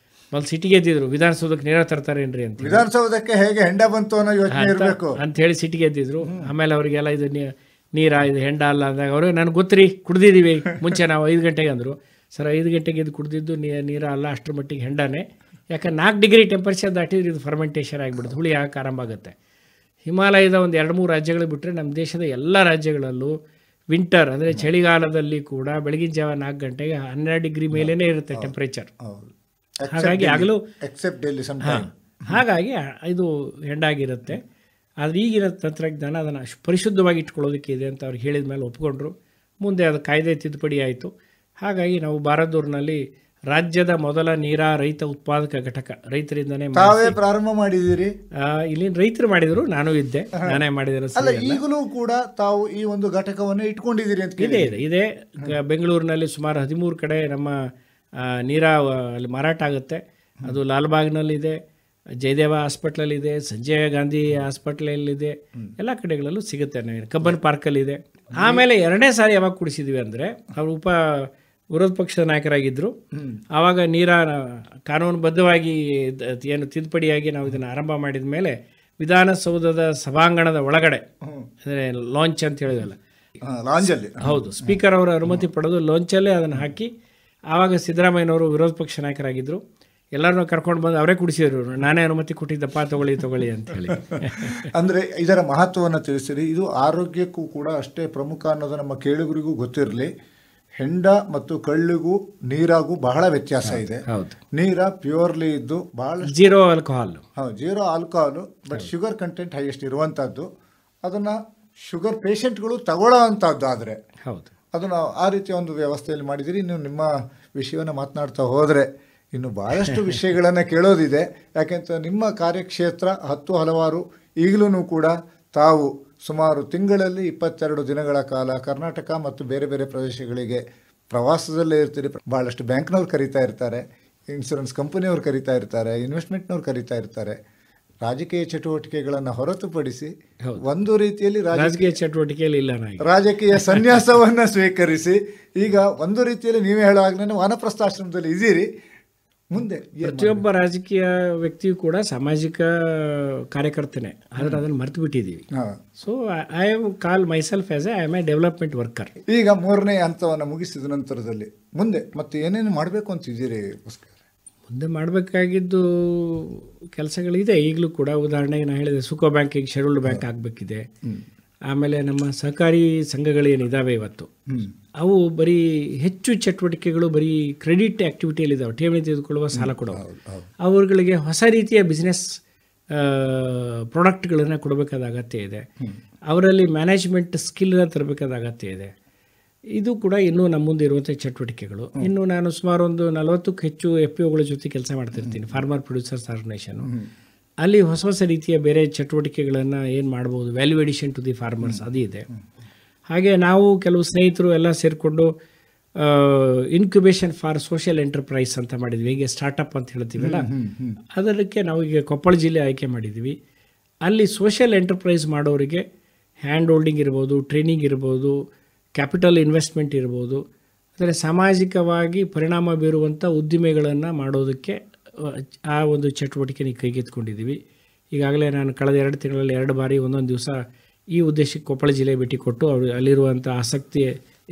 ಸಿಟಿಗೆ ಎದ್ದಿದ್ರು, ವಿಧಾನಸೌಧಕ್ಕೆ ನೀರ ತರ್ತಾರೇನ್ರಿ ಅಂತ, ವಿಧಾನಸೌಧಕ್ಕೆ ಹೇಗೆ ಹೆಂಡ ಬಂತು ಅನ್ನೋ ಯೋಚನೆ ಇರಬೇಕು ಅಂತ ಹೇಳಿ ಸಿಟಿಗೆ ಎದ್ದಿದ್ರು. ಆಮೇಲೆ ಅವರಿಗೆಲ್ಲ ಇದು ಇದು ಹೆಂಡ ಅಲ್ಲ ಅಂದಾಗ ಅವರು ನನಗೆ ಗೊತ್ತಿರಿ ಕುಡ್ದಿದ್ದೀವಿ ಮುಂಚೆ ನಾವು 5 ಗಂಟೆಗೆ ಅಂದರು. ಸರ್ 5 ಗಂಟೆಗೆ ಇದು ಕುಡ್ದಿದ್ದು ನೀರ ಅಲ್ಲ, ಅಷ್ಟರ ಮಟ್ಟಿಗೆ ಹೆಂಡನೇ. ಯಾಕಂದ್ರೆ 4 ಡಿಗ್ರಿ ಟೆಂಪರೇಚರ್ ದಾಟಿದ್ರೆ ಇದು ಫರ್ಮೆಂಟೇಷನ್ ಆಗಿಬಿಡುತ್ತೆ, ಹುಳಿ ಹಾಕಿ ಆರಂಭ ಆಗುತ್ತೆ. ಹಿಮಾಲಯದ ಒಂದು 2-3 ರಾಜ್ಯಗಳು ಬಿಟ್ಟರೆ ನಮ್ಮ ದೇಶದ ಎಲ್ಲ ರಾಜ್ಯಗಳಲ್ಲೂ ವಿಂಟರ್ ಅಂದರೆ ಚಳಿಗಾಲದಲ್ಲಿ ಕೂಡ ಬೆಳಗಿನ ಜಾವ 4 ಗಂಟೆಗೆ 12 ಡಿಗ್ರಿ ಮೇಲೇ ಇರುತ್ತೆ ಟೆಂಪರೇಚರ್. ಹಾಗಾಗಿ ಆಗಲೂ ಹಾಗಾಗಿ ಇದು ಹೆಂಡಾಗಿರುತ್ತೆ. ಆದರೆ ಈಗಿನ ತಂತ್ರಜ್ಞಾನ ಅದನ್ನು ಪರಿಶುದ್ಧವಾಗಿ ಇಟ್ಕೊಳ್ಳೋದಕ್ಕೆ ಇದೆ ಅಂತ ಅವ್ರಿಗೆ ಹೇಳಿದ ಮೇಲೆ ಒಪ್ಕೊಂಡ್ರು. ಮುಂದೆ ಅದು ಕಾಯ್ದೆ ತಿದ್ದುಪಡಿ ಆಯಿತು. ಹಾಗಾಗಿ ನಾವು ಬಾರದೂರಿನಲ್ಲಿ ರಾಜ್ಯದ ಮೊದಲ ನೀರ ರೈತ ಉತ್ಪಾದಕ ಘಟಕ ರೈತರಿಂದನೇ ಪ್ರಾರಂಭ ಮಾಡಿದ್ದೀರಿ. ಇಲ್ಲಿನ ರೈತರು ಮಾಡಿದರು, ನಾನು ಇದ್ದೆ, ನಾನೇ ಮಾಡಿದರೆ. ಈಗಲೂ ಕೂಡ ತಾವು ಈ ಒಂದು ಘಟಕವನ್ನು ಇಟ್ಕೊಂಡಿದ್ದೀರಿ ಅಂತ ಇದೆ. ಬೆಂಗಳೂರಿನಲ್ಲಿ ಸುಮಾರು 13 ಕಡೆ ನಮ್ಮ ನೀರ ಅಲ್ಲಿ ಮಾರಾಟ ಆಗುತ್ತೆ. ಅದು ಲಾಲ್ಬಾಗ್ನಲ್ಲಿದೆ, ಜಯದೇವ ಹಾಸ್ಪಿಟ್ಲಲ್ಲಿದೆ, ಸಂಜಯ್ ಗಾಂಧಿ ಹಾಸ್ಪಿಟ್ಲಲ್ಲಿದೆ, ಎಲ್ಲ ಕಡೆಗಳಲ್ಲೂ ಸಿಗುತ್ತೆ. ಕಬ್ಬನ್ ಪಾರ್ಕಲ್ಲಿದೆ. ಆಮೇಲೆ 2ನೇ ಸಾರಿ ಯಾವಾಗ ಕುಡಿಸಿದ್ವಿ ಅಂದರೆ ಅವರು ವಿರೋಧ ಪಕ್ಷದ ನಾಯಕರಾಗಿದ್ದರು. ಆವಾಗ ನೀರ ಕಾನೂನುಬದ್ಧವಾಗಿ ಏನು ತಿದ್ದುಪಡಿಯಾಗಿ ನಾವು ಇದನ್ನು ಆರಂಭ ಮಾಡಿದ ಮೇಲೆ ವಿಧಾನಸೌಧದ ಸಭಾಂಗಣದ ಒಳಗಡೆ ಅಂದರೆ ಲಾಂಚ್ ಅಂತ ಹೇಳಿದಲ್ಲ, ಹೌದು, ಸ್ಪೀಕರ್ ಅವರ ಅನುಮತಿ ಪಡೆದು ಲಾಂಚಲ್ಲೇ ಅದನ್ನು ಹಾಕಿ, ಆವಾಗ ಸಿದ್ದರಾಮಯ್ಯನವರು ವಿರೋಧ ಪಕ್ಷ ನಾಯಕರಾಗಿದ್ದರು. ಎಲ್ಲರನ್ನೂ ಕರ್ಕೊಂಡು ಬಂದು ಅವರೇ ಕುಡಿಸಿದ್ರು, ನಾನೇ ಅನುಮತಿ ಕೊಟ್ಟಿದ್ದಪ್ಪ ತಗೊಳ್ಳಿ ಅಂತ ಹೇಳಿ. ಅಂದರೆ ಇದರ ಮಹತ್ವವನ್ನು ತಿಳಿಸಿರಿ. ಇದು ಆರೋಗ್ಯಕ್ಕೂ ಕೂಡ ಅಷ್ಟೇ ಪ್ರಮುಖ ಅನ್ನೋದು ನಮ್ಮ ಕೇಳುಗರಿಗೂ ಗೊತ್ತಿರಲಿ. ಹೆಂಡ ಮತ್ತು ಕಳ್ಳಿಗೂ ನೀರಾಗೂ ಬಹಳ ವ್ಯತ್ಯಾಸ ಇದೆ. ನೀರ ಪ್ಯೂರ್ಲಿ ಇದ್ದು ಬಹಳ zero alcohol, zero alcohol, but sugar content highest ಇರುವಂಥದ್ದು. ಅದನ್ನು ಶುಗರ್ ಪೇಷಂಟ್ಗಳು ತಗೊಳ್ಳೋ ಅಂಥದ್ದು. ಆದರೆ ಹೌದು, ಅದನ್ನು ಆ ರೀತಿಯ ಒಂದು ವ್ಯವಸ್ಥೆಯಲ್ಲಿ ಮಾಡಿದಿರಿ. ನೀವು ನಿಮ್ಮ ವಿಷಯವನ್ನು ಮಾತನಾಡ್ತಾ ಹೋದರೆ ಇನ್ನು ಭಾಳಷ್ಟು ವಿಷಯಗಳನ್ನು ಕೇಳೋದಿದೆ. ಯಾಕೆಂತ ನಿಮ್ಮ ಕಾರ್ಯಕ್ಷೇತ್ರ ಹಲವಾರು. ಈಗಲೂ ಕೂಡ ತಾವು ಸುಮಾರು ತಿಂಗಳಲ್ಲಿ 22 ದಿನಗಳ ಕಾಲ ಕರ್ನಾಟಕ ಮತ್ತು ಬೇರೆ ಬೇರೆ ಪ್ರದೇಶಗಳಿಗೆ ಪ್ರವಾಸದಲ್ಲೇ ಇರ್ತೀರಿ. ಭಾಳಷ್ಟು ಬ್ಯಾಂಕ್ನವ್ರು ಕರೀತಾ ಇರ್ತಾರೆ, ಇನ್ಶೂರೆನ್ಸ್ ಕಂಪನಿಯವ್ರು ಕರೀತಾ ಇರ್ತಾರೆ, ಇನ್ವೆಸ್ಟ್ಮೆಂಟ್ನವ್ರು ಕರೀತಾ ಇರ್ತಾರೆ. ರಾಜಕೀಯ ಚಟುವಟಿಕೆಗಳನ್ನು ಹೊರತುಪಡಿಸಿ ಒಂದು ರೀತಿಯಲ್ಲಿ ರಾಜಕೀಯ ಚಟುವಟಿಕೆಯಲ್ಲಿ ಇಲ್ಲ, ರಾಜಕೀಯ ಸನ್ಯಾಸವನ್ನು ಸ್ವೀಕರಿಸಿ ಈಗ ಒಂದು ರೀತಿಯಲ್ಲಿ ನೀವೇ ಹೇಳೋ ಹಾಗೆ ವಾನಪ್ರಸ್ಥಾಶ್ರಮದಲ್ಲಿ ಇದ್ದೀರಿ. ಮುಂದೆ ಪ್ರತಿಯೊಬ್ಬ ರಾಜಕೀಯ ವ್ಯಕ್ತಿಯು ಕೂಡ ಸಾಮಾಜಿಕ ಕಾರ್ಯಕರ್ತನೇ, ಆದರೆ ಅದನ್ನು ಮರೆತು ಬಿಟ್ಟಿದ್ದೀವಿ. So I am call myself as I am a development worker. ಈಗ 3ನೇ ಹಂತವನ್ನು ಮುಗಿಸಿದ ನಂತರದಲ್ಲಿ ಮುಂದೆ ಮತ್ತೆ ಏನೇನು ಮಾಡಬೇಕು ಅಂತಿದ್ದೀರಿ? ಮುಂದೆ ಮಾಡಬೇಕಾಗಿದ್ದು ಕೆಲಸಗಳಿದೆ ಈಗಲೂ ಕೂಡ. ಉದಾಹರಣೆಗೆ ನಾನು ಹೇಳಿದೆ, ಸುಕೋ ಬ್ಯಾಂಕಿಗೆ ಶೆಡ್ಯೂಲ್ಡ್ ಬ್ಯಾಂಕ್ ಆಗಬೇಕಿದೆ. ಆಮೇಲೆ ನಮ್ಮ ಸಹಕಾರಿ ಸಂಘಗಳೇನಿದ್ದಾವೆ ಇವತ್ತು, ಅವು ಬರೀ ಹೆಚ್ಚು ಚಟುವಟಿಕೆಗಳು ಬರೀ ಕ್ರೆಡಿಟ್ ಆ್ಯಕ್ಟಿವಿಟಿಯಲ್ಲಿದ್ದಾವೆ, ಠೇವಣಿ ತೆಗೆದುಕೊಳ್ಳುವ, ಸಾಲ ಕೊಡುವ. ಅವರುಗಳಿಗೆ ಹೊಸ ರೀತಿಯ ಬಿಸ್ನೆಸ್ ಪ್ರಾಡಕ್ಟ್ಗಳನ್ನು ಕೊಡಬೇಕಾದ ಅಗತ್ಯ ಇದೆ. ಅವರಲ್ಲಿ ಮ್ಯಾನೇಜ್ಮೆಂಟ್ ಸ್ಕಿಲ್ನ ತರಬೇಕಾದ ಅಗತ್ಯ ಇದೆ. ಇದು ಕೂಡ ಇನ್ನೂ ನಮ್ಮ ಮುಂದೆ ಇರುವಂಥ ಚಟುವಟಿಕೆಗಳು. ಇನ್ನು ನಾನು ಸುಮಾರು ಒಂದು 40ಕ್ಕೂ ಹೆಚ್ಚು FPOಗಳ ಜೊತೆ ಕೆಲಸ ಮಾಡ್ತಿರ್ತೀನಿ, ಫಾರ್ಮರ್ ಪ್ರೊಡ್ಯೂಸರ್ಸ್ ಆರ್ಗನೈಸೇಷನು. ಅಲ್ಲಿ ಹೊಸ ರೀತಿಯ ಬೇರೆ ಚಟುವಟಿಕೆಗಳನ್ನು ಏನು ಮಾಡ್ಬೋದು, value addition to the farmers, ಅದು ಇದೆ. ಹಾಗೆ ನಾವು ಕೆಲವು ಸ್ನೇಹಿತರು ಎಲ್ಲ ಸೇರಿಕೊಂಡು ಇನ್ಕ್ಯುಬೇಷನ್ ಫಾರ್ ಸೋಷಿಯಲ್ ಎಂಟರ್ಪ್ರೈಸ್ ಅಂತ ಮಾಡಿದ್ವಿ. ಹೀಗೆ ಸ್ಟಾರ್ಟಪ್ ಅಂತ ಹೇಳ್ತೀವಲ್ಲ, ಅದಕ್ಕೆ ನಾವು ಈಗ ಕೊಪ್ಪಳ ಜಿಲ್ಲೆ ಆಯ್ಕೆ ಮಾಡಿದ್ವಿ. ಅಲ್ಲಿ ಸೋಷಿಯಲ್ ಎಂಟರ್ಪ್ರೈಸ್ ಮಾಡೋರಿಗೆ ಹ್ಯಾಂಡ್ ಹೋಲ್ಡಿಂಗ್ ಇರ್ಬೋದು, ಟ್ರೈನಿಂಗ್ ಇರ್ಬೋದು, ಕ್ಯಾಪಿಟಲ್ ಇನ್ವೆಸ್ಟ್ಮೆಂಟ್ ಇರ್ಬೋದು, ಅಂದರೆ ಸಾಮಾಜಿಕವಾಗಿ ಪರಿಣಾಮ ಬೀರುವಂಥ ಉದ್ದಿಮೆಗಳನ್ನು ಮಾಡೋದಕ್ಕೆ ಆ ಒಂದು ಚಟುವಟಿಕೆ ಕೈಗೆತ್ತಿಕೊಂಡಿದ್ದೀವಿ. ಈಗಾಗಲೇ ನಾನು ಕಳೆದ 2 ತಿಂಗಳಲ್ಲಿ 2 ಬಾರಿ ಒಂದೊಂದು ದಿವಸ ಈ ಉದ್ದೇಶಕ್ಕೆ ಕೊಪ್ಪಳ ಜಿಲ್ಲೆ ಭೇಟಿ ಕೊಟ್ಟು ಅವರು ಅಲ್ಲಿರುವಂಥ ಆಸಕ್ತಿ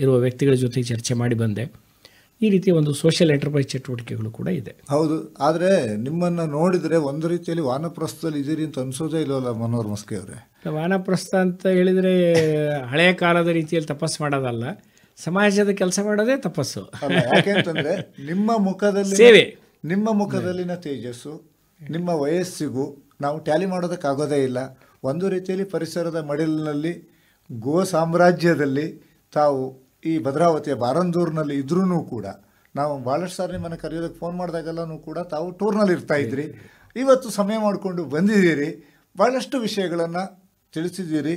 ಇರುವ ವ್ಯಕ್ತಿಗಳ ಜೊತೆಗೆ ಚರ್ಚೆ ಮಾಡಿ ಬಂದೆ. ಈ ರೀತಿ ಒಂದು ಸೋಷಿಯಲ್ ಎಂಟರ್ಪ್ರೈಸ್ ಚಟುವಟಿಕೆಗಳು ಕೂಡ ಇದೆ. ಹೌದು, ಆದರೆ ನಿಮ್ಮನ್ನು ನೋಡಿದರೆ ಒಂದು ರೀತಿಯಲ್ಲಿ ವಾನಪ್ರಸ್ಥದಲ್ಲಿ ಇದ್ದೀರಿ ಅಂತ ಅನಿಸೋದೇ ಇಲ್ಲವಲ್ಲ ಮನೋಹರ್ ಮಸ್ಕಿ ಅವರೇ? ವಾನಪ್ರಸ್ಥ ಅಂತ ಹೇಳಿದರೆ ಹಳೆಯ ಕಾಲದ ರೀತಿಯಲ್ಲಿ ತಪಸ್ಸು ಮಾಡೋದಲ್ಲ, ಸಮಾಜದ ಕೆಲಸ ಮಾಡೋದೇ ತಪಸ್ಸು. ಯಾಕೆಂತಂದರೆ ನಿಮ್ಮ ಮುಖದಲ್ಲಿ ಸೇವೆ, ನಿಮ್ಮ ಮುಖದಲ್ಲಿನ ತೇಜಸ್ಸು, ನಿಮ್ಮ ವಯಸ್ಸಿಗೂ ನಾವು ಟ್ಯಾಲಿ ಮಾಡೋದಕ್ಕಾಗೋದೇ ಇಲ್ಲ. ಒಂದು ರೀತಿಯಲ್ಲಿ ಪರಿಸರದ ಮಡಿಲಿನಲ್ಲಿ ಗೋ ಸಾಮ್ರಾಜ್ಯದಲ್ಲಿ ತಾವು ಈ ಭದ್ರಾವತಿಯ ಬಾರಂದೂರಿನಲ್ಲಿ ಇದ್ರೂ ಕೂಡ ನಾವು ಭಾಳಷ್ಟು ಸಾರಿ ನಿಮ್ಮನ್ನು ಕರೆಯೋದಕ್ಕೆ ಫೋನ್ ಮಾಡಿದಾಗೆಲ್ಲನೂ ಕೂಡ ತಾವು ಟೂರ್ನಲ್ಲಿ ಇರ್ತಾಯಿದ್ರಿ. ಇವತ್ತು ಸಮಯ ಮಾಡಿಕೊಂಡು ಬಂದಿದ್ದೀರಿ, ಭಾಳಷ್ಟು ವಿಷಯಗಳನ್ನು ತಿಳಿಸಿದ್ದೀರಿ.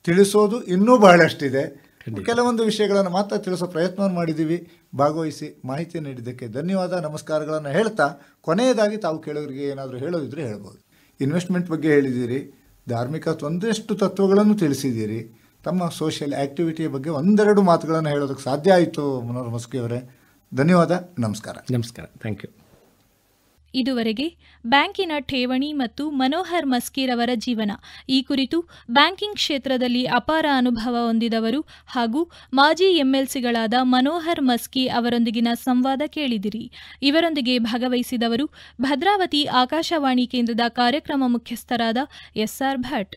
ತಿಳಿಸೋದು ಇನ್ನೂ ಬಹಳಷ್ಟಿದೆ. ಕೆಲವೊಂದು ವಿಷಯಗಳನ್ನು ಮಾತ್ರ ತಿಳಿಸೋ ಪ್ರಯತ್ನವನ್ನು ಮಾಡಿದ್ದೀವಿ. ಭಾಗವಹಿಸಿ ಮಾಹಿತಿ ನೀಡಿದ್ದಕ್ಕೆ ಧನ್ಯವಾದ, ನಮಸ್ಕಾರಗಳನ್ನು ಹೇಳ್ತಾ ಕೊನೆಯದಾಗಿ ತಾವು ಕೇಳೋರಿಗೆ ಏನಾದರೂ ಹೇಳೋದಿದ್ರೆ ಹೇಳ್ಬೋದು. ಇನ್ವೆಸ್ಟ್ಮೆಂಟ್ ಬಗ್ಗೆ ಹೇಳಿದ್ದೀರಿ, ಧಾರ್ಮಿಕ ಒಂದಷ್ಟು ತತ್ವಗಳನ್ನು ತಿಳಿಸಿದ್ದೀರಿ, ತಮ್ಮ ಸೋಷಿಯಲ್ ಆ್ಯಕ್ಟಿವಿಟಿಯ ಬಗ್ಗೆ ಒಂದೆರಡು ಮಾತುಗಳನ್ನು ಹೇಳೋದಕ್ಕೆ ಸಾಧ್ಯ ಆಯಿತು. ಮನೋಹರ್ ಮಸ್ಕಿ ಅವರೇ, ಧನ್ಯವಾದ, ನಮಸ್ಕಾರ. ನಮಸ್ಕಾರ, ಥ್ಯಾಂಕ್ ಯು. ಇದುವರೆಗೆ ಬ್ಯಾಂಕಿನ ಠೇವಣಿ ಮತ್ತು ಮನೋಹರ್ ಮಸ್ಕಿರವರ ಜೀವನ ಈ ಕುರಿತು ಬ್ಯಾಂಕಿಂಗ್ ಕ್ಷೇತ್ರದಲ್ಲಿ ಅಪಾರ ಅನುಭವ ಹೊಂದಿದವರು ಹಾಗೂ ಮಾಜಿ ಎಂಎಲ್ಸಿಗಳಾದ ಮನೋಹರ್ ಮಸ್ಕಿ ಅವರೊಂದಿಗಿನ ಸಂವಾದ ಕೇಳಿದಿರಿ. ಇವರೊಂದಿಗೆ ಭಾಗವಹಿಸಿದವರು ಭದ್ರಾವತಿ ಆಕಾಶವಾಣಿ ಕೇಂದ್ರದ ಕಾರ್ಯಕ್ರಮ ಮುಖ್ಯಸ್ಥರಾದ SR ಭಟ್.